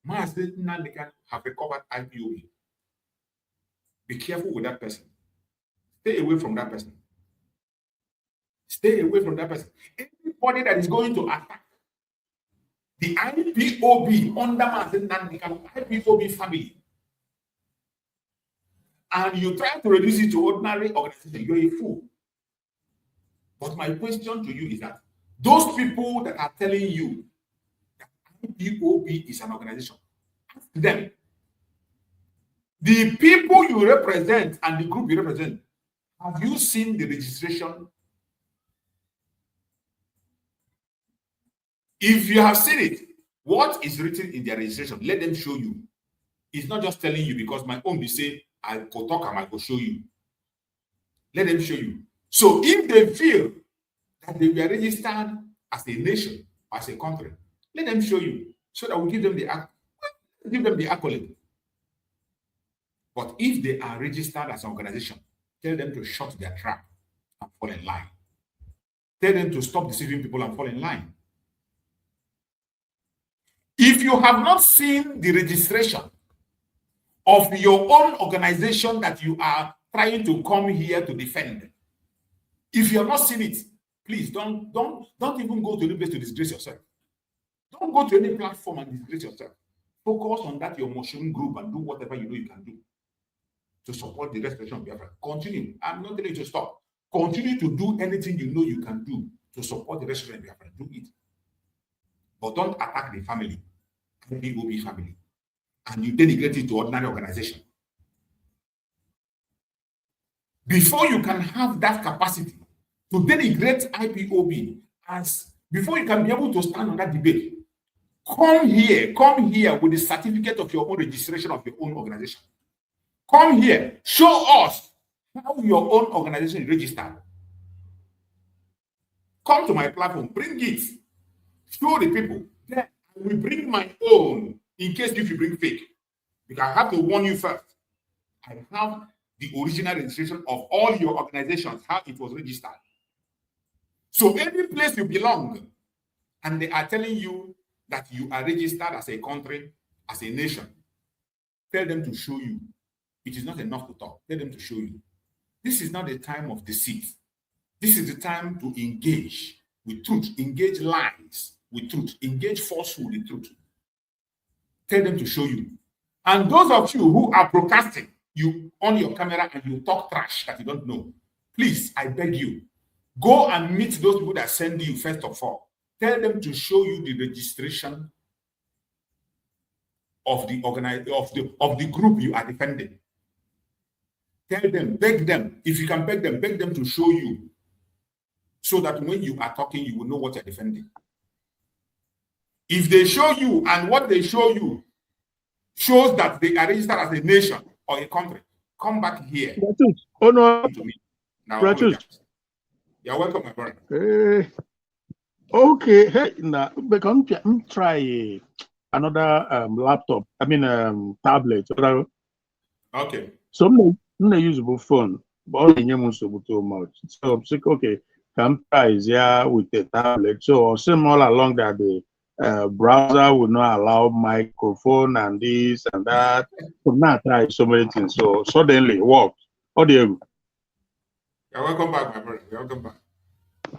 Mazi Nnamdi Kanu have recovered IPOB, be careful with that person. Stay away from that person. Stay away from that person. Anybody that is going to attack the IPOB under Mazi Nnamdi Kanu, IPOB family, and you try to reduce it to ordinary organization, you're a fool. But my question to you is that those people that are telling you that IPOB is an organization, ask them. The people you represent and the group you represent, have you seen the registration? If you have seen it, what is written in their registration? Let them show you. It's not just telling you because my own, they say, I go talk and I go show you. Let them show you. So if they feel that they were registered as a nation, as a country, let them show you, so that we give them the accolade. But if they are registered as an organization, tell them to shut their trap and fall in line. Tell them to stop deceiving people and fall in line. If you have not seen the registration of your own organization that you are trying to come here to defend, if you have not seen it, please don't even go to any place to disgrace yourself. Don't go to any platform and disgrace yourself. Focus on that your motion group and do whatever you know you can do to support the restoration of Biafra. Continue. I'm not telling you to stop. Continue to do anything you know you can do to support the restoration of Biafra. Do it. But don't attack the family, the IPOB family, and you denigrate it to ordinary organization. Before you can have that capacity to denigrate IPOB, before you can be able to stand on that debate, come here with the certificate of your own registration of your own organization. Come here, show us how your own organization is registered. Come to my platform, bring it, show the people. Then I will bring my own in case if you bring fake. Because I have to warn you first. I have the original registration of all your organizations, how it was registered. So any place you belong, and they are telling you that you are registered as a country, as a nation, tell them to show you. It is not enough to talk. Tell them to show you. This is not the time of deceit. This is the time to engage with truth, engage lies with truth, engage falsehood with truth. Tell them to show you. And those of you who are broadcasting, you on your camera and you talk trash that you don't know, please, I beg you, go and meet those people that send you first of all. Tell them to show you the registration of the group you are defending. Tell them, beg them, if you can beg them to show you, so that when you are talking, you will know what you're defending. If they show you and what they show you shows that they are registered as a nation or a country, come back here. Oh no. To me. Now, you're welcome, my brother. Okay, hey, now I'm try another laptop. I mean tablet. Okay. So I'm not usable phone, but I'm too much. So I'm like, okay, come try here with the tablet. So all along that the browser would not allow microphone and this and that. So now try so many things. So suddenly it worked. How do you? You're welcome back, my brother. You're welcome back.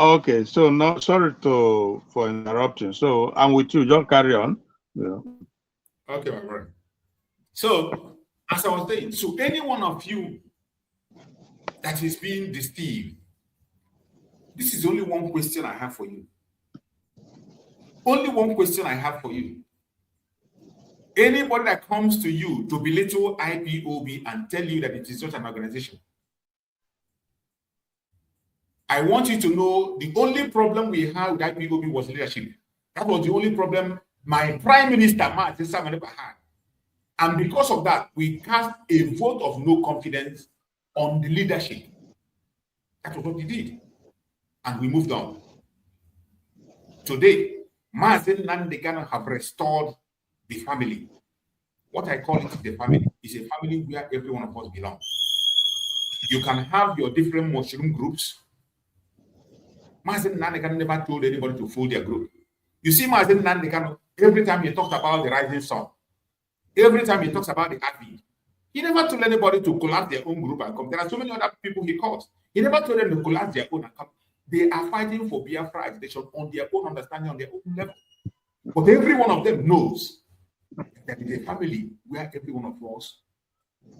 Okay, so no, sorry for interrupting. So I'm with you. Just carry on. Yeah. Okay, my brother. So as I was saying, so any one of you that is being deceived, this is only one question I have for you. Only one question I have for you. Anybody that comes to you to belittle IPOB and tell you that it is not an organization, I want you to know the only problem we had with IPOB was leadership. That was the only problem my Prime Minister, Mazi Nnamdi Kanu, had. And because of that, we cast a vote of no confidence on the leadership. That was what we did. And we moved on. Today, Mazi Nnamdi Kanu have restored the family. What I call it the family is a family where every one of us belongs. You can have your different mushroom groups. Mazi Nnamdi Kanu never told anybody to fold their group. You see, Mazi Nnamdi Kanu, every time he talked about the rising sun, every time he talks about the API, he never told anybody to collapse their own group and come. There are so many other people he calls. He never told them to collapse their own and come. They are fighting for Biafra agitation on their own understanding, on their own level. But every one of them knows that it is a family where every one of us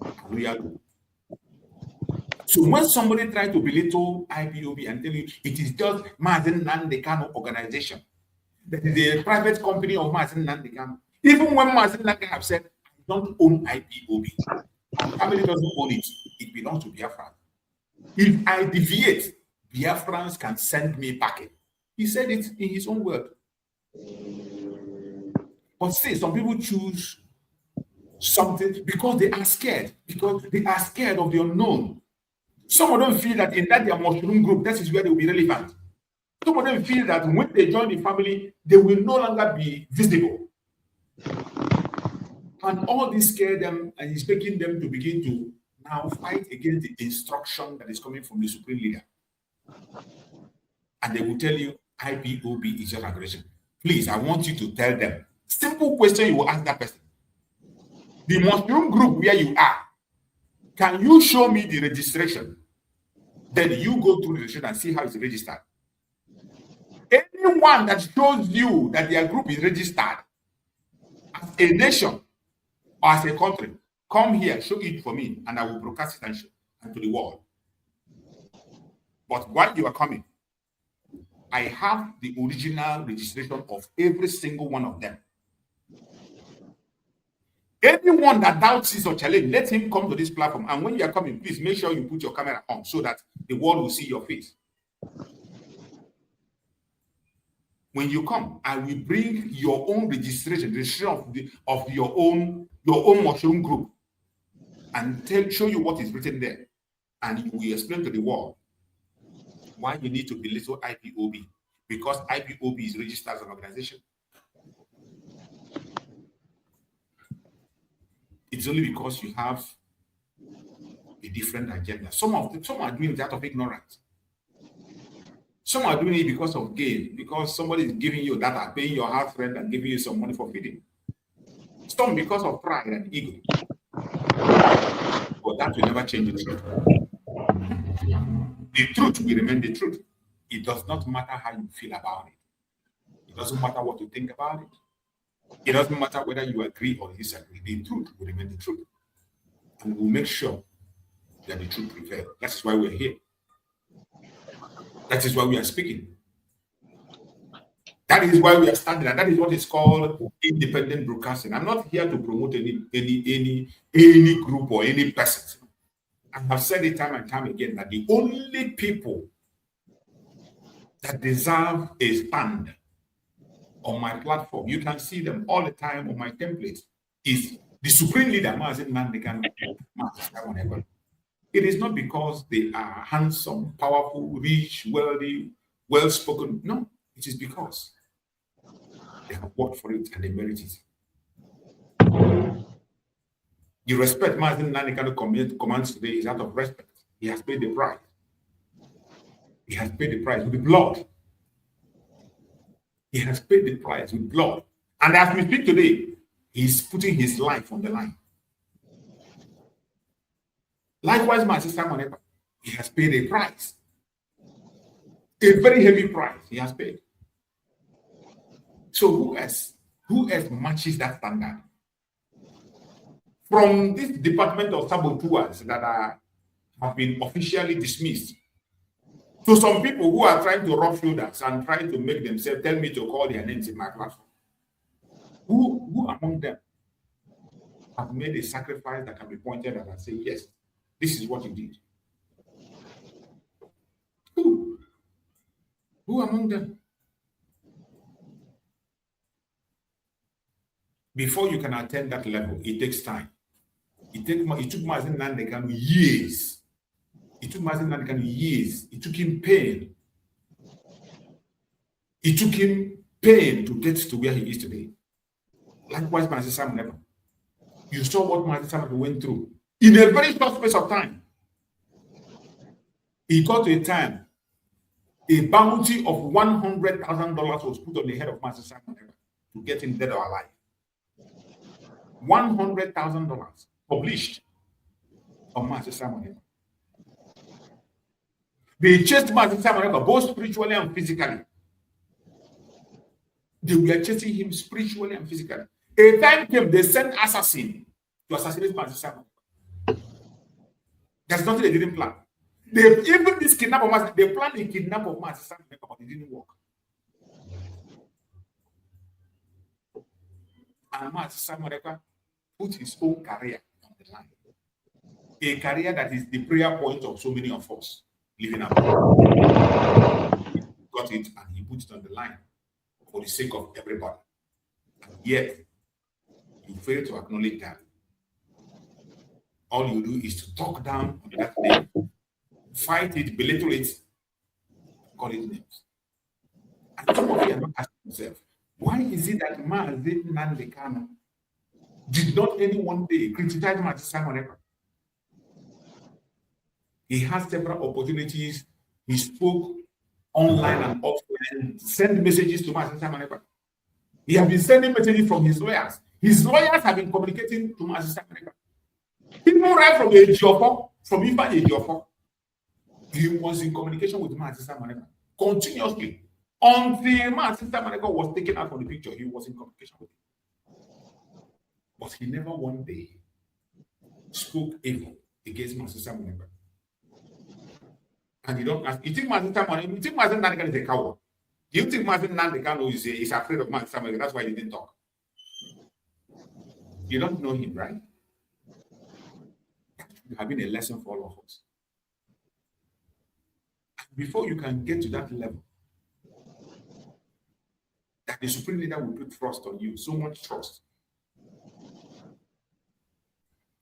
are loyal. So when somebody tries to belittle IPOB and tell you it is just Mazi Nnamdi Kanu organization, that is a private company of Mazi Nnamdi Kanu, even when Mazi Nnamdi have said, I don't own IPOB, my family doesn't own it, it belongs to Biafra. If I deviate, Biafrans can send me packing. He said it in his own word. But still, some people choose something because they are scared, because they are scared of the unknown. Some of them feel that in that their mushroom group, that is where they will be relevant. Some of them feel that when they join the family, they will no longer be visible. And all this scare them and is making them to begin to now fight against the instruction that is coming from the supreme leader. And they will tell you IPOB is just aggression. Please, I want you to tell them. Simple question you will ask that person. The mushroom group where you are, can you show me the registration? Then you go through the registration and see how it's registered. Anyone that shows you that their group is registered as a nation or as a country, come here, show it for me, and I will broadcast it and to the world. But while you are coming, I have the original registration of every single one of them. Anyone that doubts this or challenge, let him come to this platform. And when you are coming, please make sure you put your camera on so that the world will see your face. When you come, I will bring your own registration of your own mushroom group, and show you what is written there, and you will explain to the world why you need to belittle IPOB, because IPOB is registered as an organization. It's only because you have a different agenda. Some are doing it out of ignorance. Some are doing it because of gain, because somebody is giving you data, paying your house rent, and giving you some money for feeding. Some because of pride and ego. But that will never change the truth. The truth will remain the truth. It does not matter how you feel about it. It doesn't matter what you think about it. It doesn't matter whether you agree or disagree. The truth will remain the truth. And we'll make sure that the truth prevails. That's why we're here. That is why we are speaking. That is why we are standing, and that is what is called independent broadcasting. I'm not here to promote any group or any person. I have said it time and time again that the only people that deserve a stand on my platform, you can see them all the time on my template, is the supreme leader, Mazi Nnamdi Kanu. It is not because they are handsome, powerful, rich, wealthy, well-spoken. No, it is because they have worked for it and they merit it. The respect Mazi Nnamdi Kanu commands today is out of respect. He has paid the price. He has paid the price with blood. He has paid the price with blood. And as we speak today, he's putting his life on the line. Likewise, my sister Monepa, he has paid a price. A very heavy price he has paid. So who else matches that standard? From this department of saboteurs that have been officially dismissed, to some people who are trying to rub shoulders and trying to make themselves tell me to call their names in my platform. Who among them have made a sacrifice that can be pointed at and say, yes, this is what you did? Who among them? Before you can attain that level, it takes time. It took Mazi Nnamdi Kanu years. It took Mazi Nnamdi Kanu years. It took him pain. It took him pain to get to where he is today. Likewise, Mazi Nnamdi. You saw what Mazi Nnamdi went through in a very short space of time. He got to a time, a bounty of $100,000 was put on the head of Mazi Nnamdi to get him dead or alive. $100,000 published on Mazi Nnamdi. They chased Mazi Nnamdi both spiritually and physically. They were chasing him spiritually and physically. A time came, they sent assassin to assassinate Mazi Nnamdi. There's nothing they didn't plan. Even this kidnap of Mazi, they planned a kidnap of Mazi Nnamdi, but it didn't work. And Mazi Nnamdi put his own career on the line. A career that is the prayer point of so many of us living abroad. He got it and he put it on the line for the sake of everybody. And yet, you fail to acknowledge that. All you do is to talk down on that name, fight it, belittle it, call it names. And some of you are not asking yourself, why is it that Mazi Nnamdi Kanu did not any one day criticize Mazi Nnamdi? He has several opportunities. He spoke online and offline, sent messages to Mazi Nnamdi. He has been sending messages from his lawyers. His lawyers have been communicating to Mazi Nnamdi. People right from Ejiofor, from Ifa Ejiofor, he was in communication with Mazi Nnamdi continuously. Until Mazi Nnamdi was taken out from the picture, he was in communication with him. But he never one day spoke evil against Mazi Nnamdi. And you don't ask, you think Mazi Nnamdi Kanu is a coward? Do you think Mazi Nnamdi Kanu is afraid of Mazi Nnamdi? That's why he didn't talk. You don't know him, right? That should have been a lesson for all of us. Before you can get to that level, that the supreme leader will put trust on you, so much trust,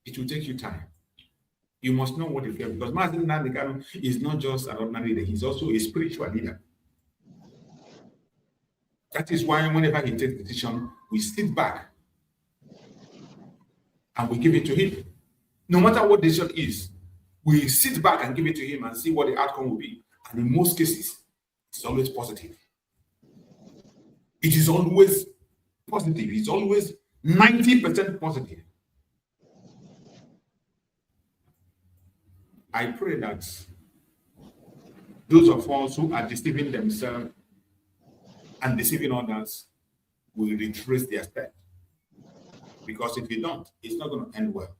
it will take you time. You must know what you feel, because Mazi Nnamdi Kanu is not just an ordinary leader, he's also a spiritual leader. That is why whenever he takes a decision, we sit back and we give it to him. No matter what decision is, we sit back and give it to him and see what the outcome will be. And in most cases, it's always positive. It is always positive. It's always 90% positive. I pray that those of us who are deceiving themselves and deceiving others will retrace their steps. Because if you don't, it's not going to end well.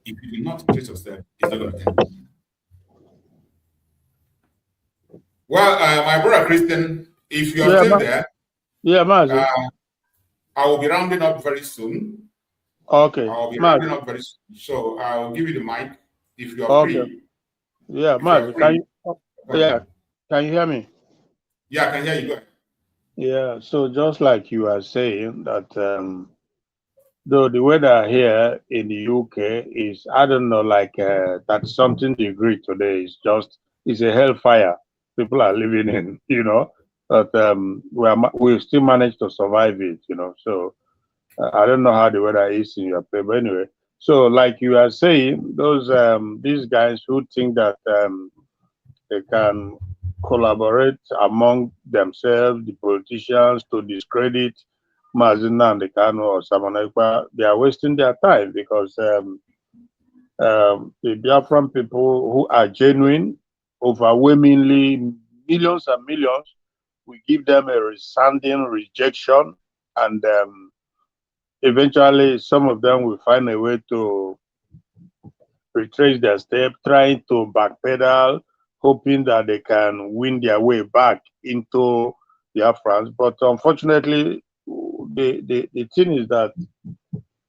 If you do not retrace yourself, it's not going to end well. Well, my brother Christian, if you are still there, Mazi. I will be rounding up very soon. Okay. I'll be rounding up very soon. So I'll give you the mic if you are free. Yeah, Mazi, can you hear me? Yeah, I can hear you. Go ahead. Yeah, so just like you are saying that though the weather here in the UK is, I don't know, like 30-something degree today. It's a hellfire people are living in, you know, but we still managed to survive it, you know. So I don't know how the weather is in your place, but anyway. So like you are saying, those these guys who think that they can collaborate among themselves, the politicians, to discredit Mazi Nnamdi Kanu or Ekpa, they are wasting their time, because the Biafran people who are genuine, overwhelmingly millions and millions, we give them a resounding rejection, and eventually some of them will find a way to retrace their step, trying to backpedal, hoping that they can win their way back into Biafra. But unfortunately, the thing is that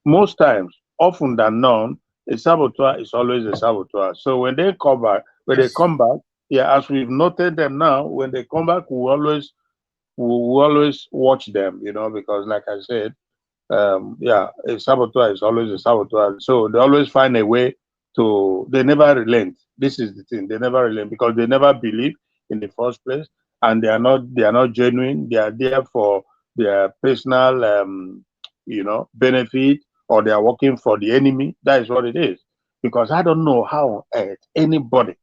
most times, often than none, a saboteur is always a saboteur. So when they come back, yeah, as we've noted them now, when they come back, we always watch them, you know, because like I said, yeah, a saboteur is always a saboteur. So they always find a way to, they never relent. This is the thing, they never relent, because they never believe in the first place, and they are not genuine. They are there for their personal you know, benefit, or they are working for the enemy. That is what it is. Because I don't know how on earth anybody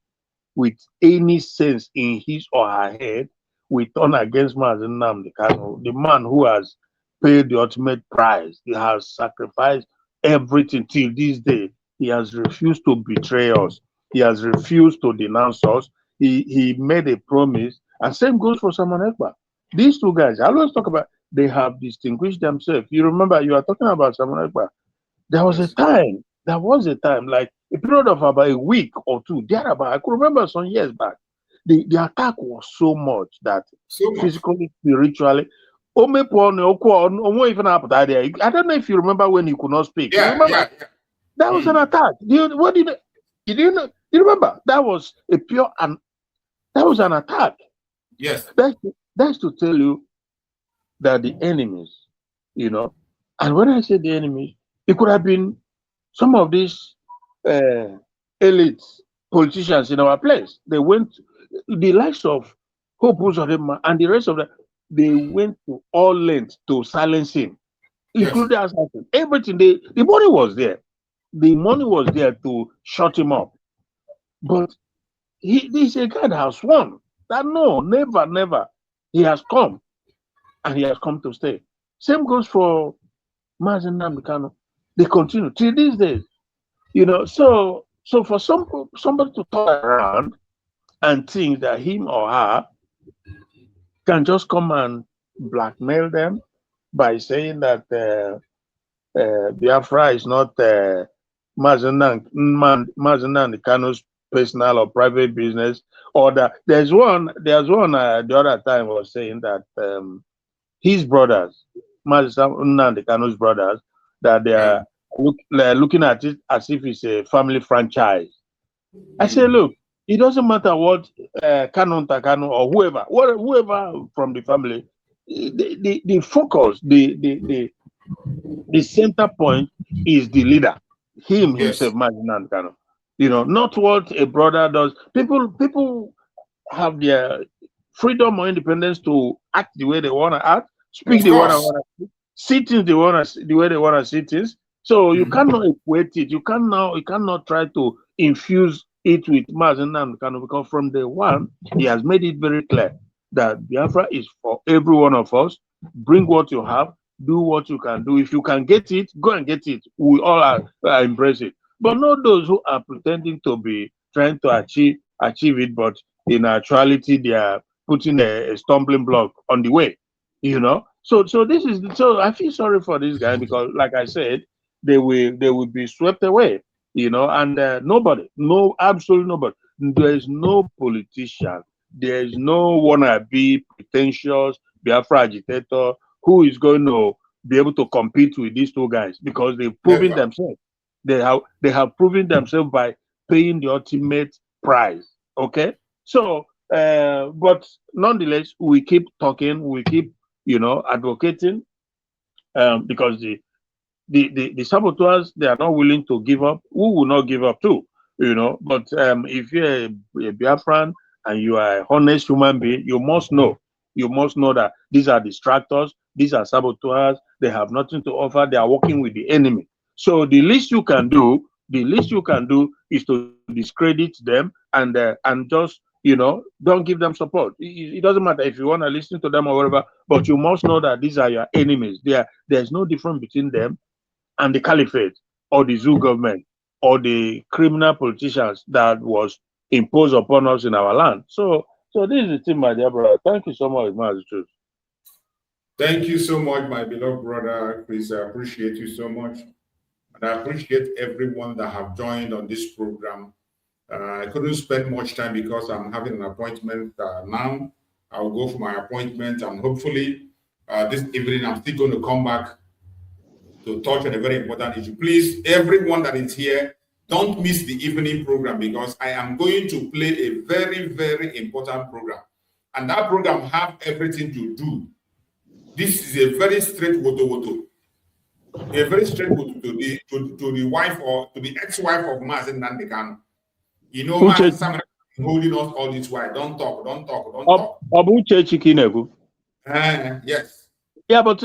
with any sense in his or her head will turn against Mazi Nnamdi Kanu, the man who has paid the ultimate price. He has sacrificed everything till this day. He has refused to betray us. He has refused to denounce us. He made a promise, and same goes for Simon Ekpa. These two guys, I always talk about, they have distinguished themselves. You remember, you are talking about Simon Ekpa. There was a time, like a period of about a week or two, thereabout. I could remember some years back. The attack was so much that physically, spiritually, even happened there. I don't know if you remember when you could not speak. You remember? Yeah. That was an attack. You remember? That was a pure and that was an attack. Yes. That's to tell you that the enemies, you know, and when I say the enemies, it could have been some of these elite politicians in our place. They went, the likes of Hope Uzodinma and the rest of them, they went to all lengths to silence him, including assassin. Everything, the money was there. The money was there to shut him up. But this a guy that has sworn that no, never. He has come and he has come to stay. Same goes for Mazi Nnamdi Kanu. They continue till these days. You know, so for somebody to turn around and think that him or her can just come and blackmail them by saying that Biafra is not Mazi Nnamdi Kanu's personal or private business, or that there's one the other time was saying that his brothers, Mazi Nnamdi Kanu's brothers, that they are looking at it as if it's a family franchise. I say, look, it doesn't matter what Kanu or whoever from the family, the focus, the center point is the leader, himself, Mazi Nnamdi Kanu. You know, not what a brother does. People have their freedom or independence to act the way they want to act, speak the way they want to speak, see things the way they want to see things. So you cannot equate it. You cannot try to infuse it with Mazi Nnamdi Kanu, because from day one he has made it very clear that Biafra is for every one of us. Bring what you have, do what you can do. If you can get it, go and get it. We all embrace it. But not those who are pretending to be trying to achieve it, but in actuality they are putting a stumbling block on the way. You know. So I feel sorry for this guy, because, like I said, they will be swept away. You know, and absolutely nobody. There is no politician. There is no wannabe pretentious Biafra agitator who is going to be able to compete with these two guys, because they've proven themselves. They have proven themselves by paying the ultimate price. Okay, so but nonetheless, we keep talking, we keep advocating, because the saboteurs, they are not willing to give up. We will not give up too, But if you're a Biafran and you are a honest human being, you must know that these are distractors, these are saboteurs. They have nothing to offer. They are working with the enemy. So the least you can do is to discredit them and just don't give them support. It doesn't matter if you want to listen to them or whatever, but you must know that these are your enemies. There's no difference between them and the caliphate or the zoo government or the criminal politicians that was imposed upon us in our land. So this is the thing, my dear brother. Thank you so much, Mazi. Thank you so much, my beloved brother Chris. I appreciate you so much. And I appreciate everyone that have joined on this program. I couldn't spend much time because I'm having an appointment now. I'll go for my appointment, and hopefully this evening I'm still going to come back to touch on a very important issue. Please, everyone that is here, don't miss the evening program, because I am going to play a very, very important program. And that program have everything to do. This is a very straight woto. A very straight woto to the wife or to the ex-wife of Mazi Nnamdi Kanu. Mazi holding us all this while. Don't talk. Yes. Yeah, but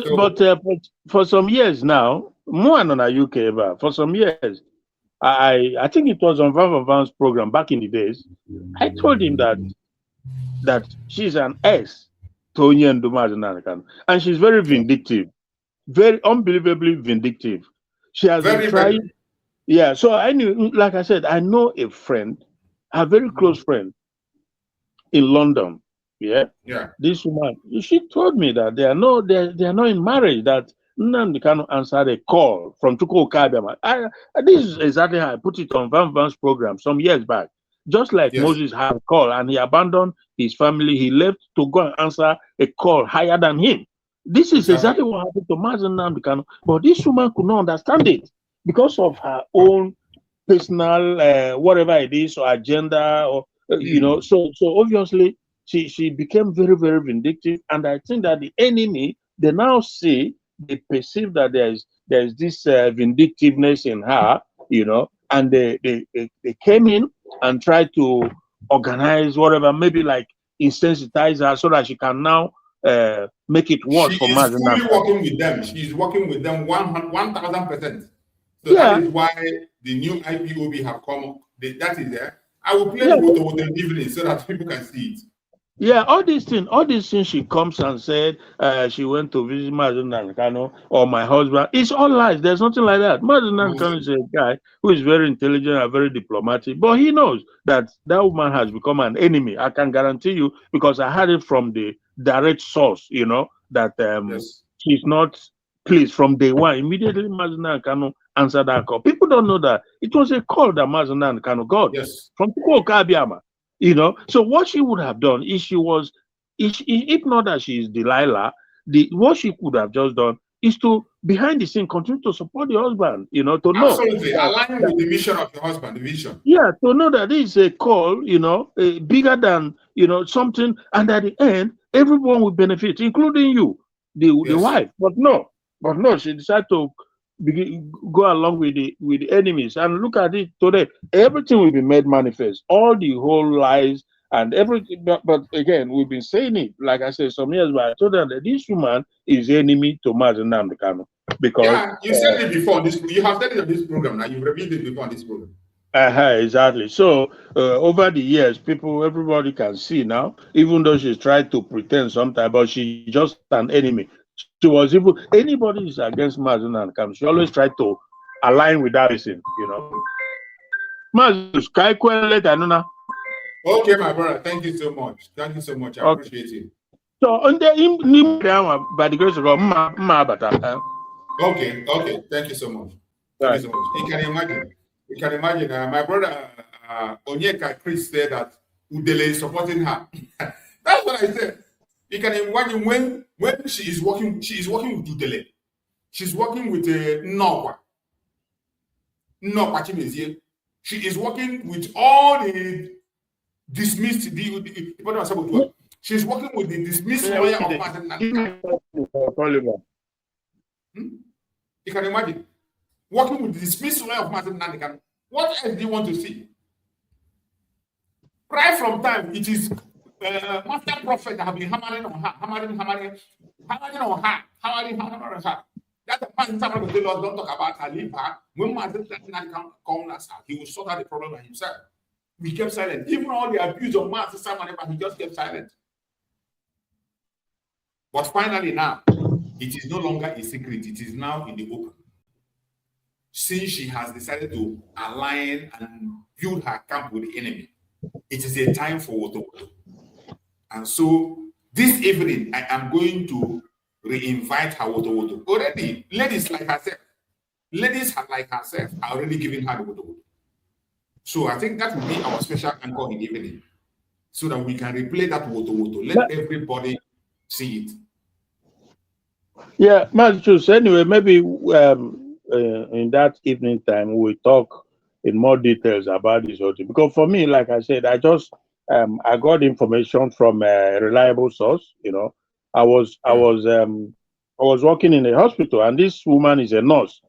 for some years now, more than a UK, for some years, I think it was on Van's program back in the days. I told him that she's an ex to Mazi Nnamdi Kanu, and she's very vindictive, very unbelievably vindictive. She has been trying. Yeah, so I knew, like I said, I know a friend her very close friend in London. Yeah. Yeah. This woman, she told me that they are not in marriage, that Nnamdi Kanu answered a call from Chukwuka Abbiama. This is exactly how I put it on Van Van's program some years back. Just like Yes. Moses had a call and he abandoned his family, he left to go and answer a call higher than him. This is exactly what happened to Mazi Nnamdi Kanu. But this woman could not understand it because of her own personal whatever it is, or agenda, or you know. So obviously she became very, very vindictive, and I think that the enemy, they now see, they perceive that there's this vindictiveness in her, you know, and they came in and tried to organize whatever, maybe like insensitize her so that she can now make it worse for Mazi Nnamdi. She is fully working with them. She is working with them 1,000%. So Yeah. that is why the new IPOB have come. That is there. I will play the photo with the evening so that people can see it. Yeah, all these things she comes and said she went to visit Mazi Nnamdi Kanu or my husband. It's all lies. There's nothing like that. Mazi Nnamdi Kanu is a guy who is very intelligent and very diplomatic, but he knows that that woman has become an enemy. I can guarantee you, because I had it from the direct source, you know, that she's not pleased from day one. Immediately Mazi Nnamdi Kanu answered that call. People don't know that it was a call that Mazi Nnamdi Kanu got from Chukwuka Abbiama. You know, so what she would have done is if not that she is Delilah, what she could have just done is to, behind the scene, continue to support the husband, you know, to know. Absolutely, align with the mission of your husband, the vision. Yeah, to know that this is a call, you know, bigger than, you know, something, and at the end, everyone will benefit, including you, the wife. But no, she decided to go along with the enemies. And look at it today. Everything will be made manifest. All the whole lies and everything. But again, we've been saying it. Like I said some years back, I told them that this woman is enemy to Mazi Nnamdi Kanu. Because you said it before on this. You have said it on this program. Now you've revealed it before on this program. Exactly. So over the years, everybody can see now. Even though she's tried to pretend sometimes, but she's just an enemy. She was even anybody is against Mazi Nnamdi Kanu. She always tried to align with that reason, you know. Okay, my brother. Thank you so much. Thank you so much. I appreciate it. So on the by the grace of God, okay. Thank you so much. Thank you so much. You can imagine. My brother Onyeka Chris said that Udele is supporting her. That's what I said. You can imagine when she is working with Udele. She's working with Nnokwa Chimezie. She is working with all the dismissed. She's working with the dismissed lawyer of Mazi Nnamdi. You can imagine working with the dismissed lawyer of Mazi Nnamdi. What else do you want to see? Right from time, it is master prophet that have been hammering on her. That's the man someone will don't talk about her, leave her. When Mazi Nnamdi come as her, he will sort out the problem by himself. We kept silent. Even all the abuse of Mazi Nnamdi, he just kept silent. But finally now, it is no longer a secret. It is now in the open. Since she has decided to align and build her camp with the enemy, it is a time for Woto. And so this evening, I am going to re-invite her Woto. Already, ladies like herself are already giving her the Woto. So I think that will be our special anchor in the evening, so that we can replay that Woto. Let everybody see it. Yeah, Mazi, anyway, maybe in that evening time we'll talk in more details about this whole thing. Because for me, like I said, I just I got information from a reliable source. You know, I was working in a hospital, and this woman is a nurse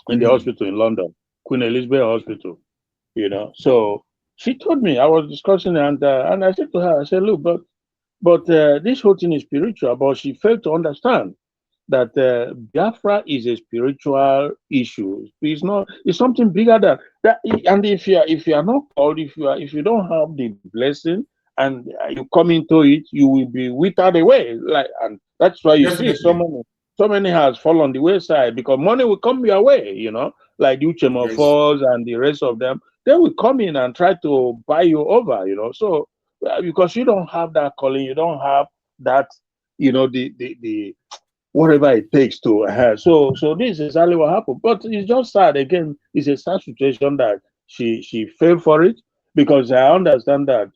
in the hospital in London, Queen Elizabeth Hospital. You know, so she told me, I was discussing, and I said to her, I said, look, but this whole thing is spiritual, but she failed to understand that Biafra is a spiritual issue. It's something bigger than that. And if you are not called, if you don't have the blessing and you come into it, you will be withered away. And that's why you see so many has fallen on the wayside, because money will come your way, you know, like the Uchemofos and the rest of them. they will come in and try to buy you over, you know. So because you don't have that calling, you don't have that, you know, the whatever it takes to so this is exactly what happened. But it's just sad. Again, it's a sad situation that she fell for it, because I understand that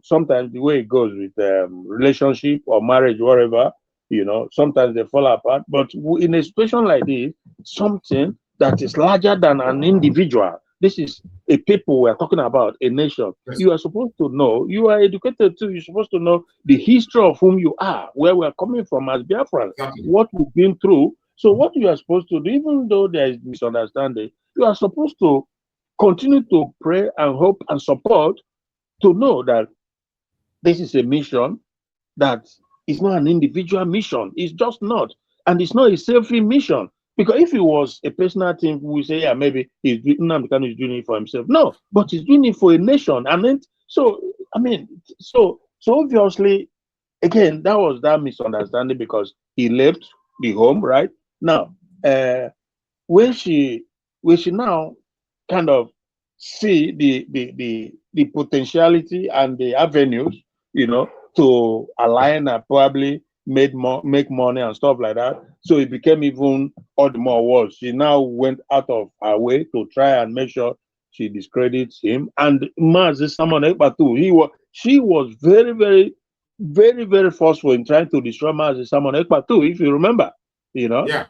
sometimes the way it goes with relationship or marriage, whatever, you know, sometimes they fall apart. But in a situation like this, something that is larger than an individual. This is a people we're talking about, a nation. Yes. You are supposed to know, you are educated too, you're supposed to know the history of whom you are, where we're coming from as Biafrans, Exactly. what we've been through. So what you are supposed to do, even though there is misunderstanding, you are supposed to continue to pray and hope and support, to know that this is a mission that is not an individual mission. It's just not. And it's not a selfish mission. Because if it was a personal thing, we say, yeah, maybe Nnamdi Kanu is doing it for himself. No, but he's doing it for a nation. And then, so, I mean, so obviously, again, that was that misunderstanding, because he left the home, right? Now, when she now kind of see the potentiality and the avenues, you know, to align and probably make money and stuff like that. So it became even all the more worse. She now went out of her way to try and make sure she discredits him. And Mazi Ekpa too. She was very, very, very, very forceful in trying to destroy Mazi Ekpa too, if you remember. You know, Yeah.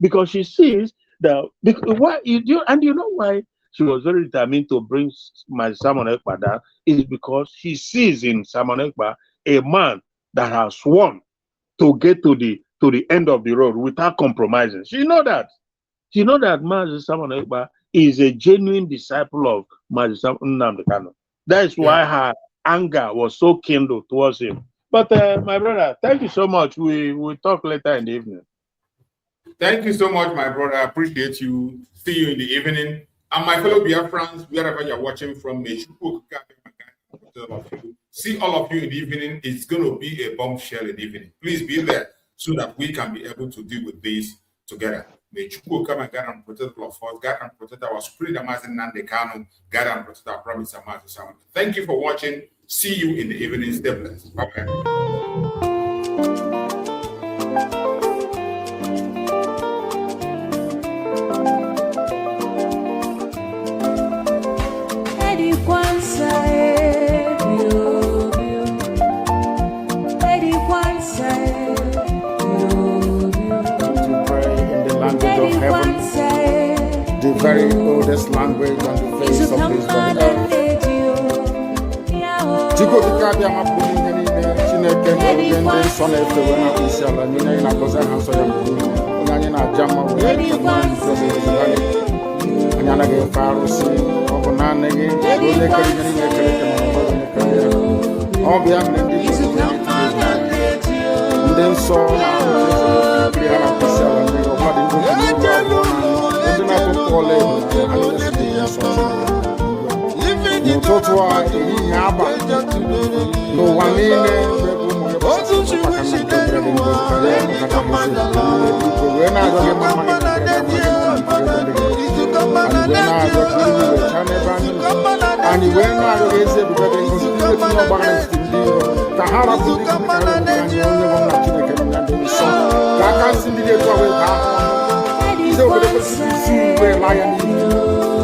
Because she sees that why and you know why she was very determined to bring Mazi Ekpa down, is because she sees in Ekpa a man that has sworn to get to the end of the road without compromising. She know that Mazi Ekpa is a genuine disciple of Mazi Nnamdi Kanu. That's why her anger was so kindled towards him. But my brother, thank you so much. We'll talk later in the evening. Thank you so much, my brother. I appreciate you. See you in the evening. And my fellow Biafrans, wherever you're watching from, see all of you in the evening. It's going to be a bombshell in the evening. Please be there so that we can be able to deal with this together. May Chukwu come and guide and protect all of us, guide and protect our spirit, Mazi Nnamdi Kanu, guide and protect our promise, Mazi Nnamdi. Thank you for watching. See you in the evening. Stay blessed. Bye-bye. The very oldest language on the face of this earth. Chico Dikabia Mapuni, Chineke, and Son of the Winner, Ishala, Nina, Gozaha, Soyam, Nana Jama, and Yana Pharosi, Obanane, all the and then saw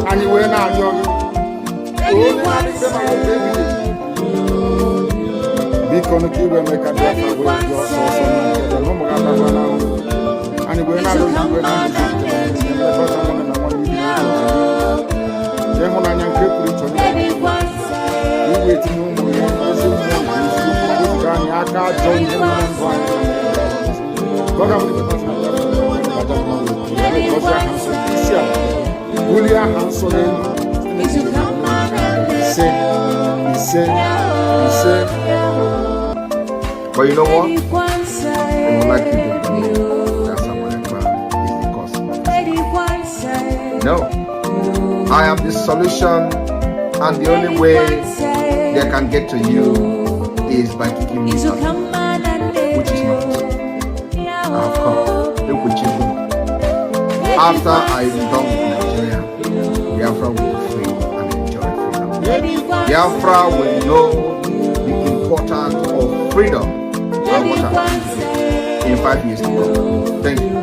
and you were not young. Be connected with make a difference with your source and no more and we're not going but you know what? I would like you to believe that someone is the cause. No, I am the solution, and the only way they can get to you is by kicking me out, which is not possible. I have come. Look what you do. After I am done with Nigeria, Biafra will be free. Biafra will know the importance of freedom and what happens in 5 years to come. Thank you.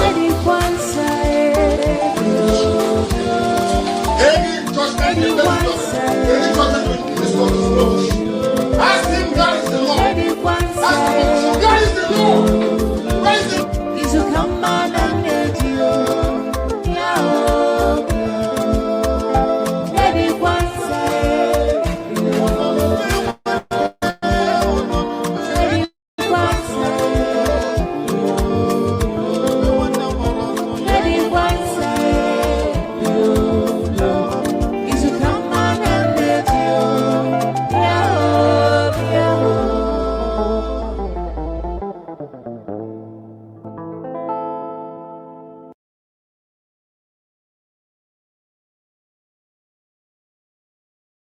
Anyone say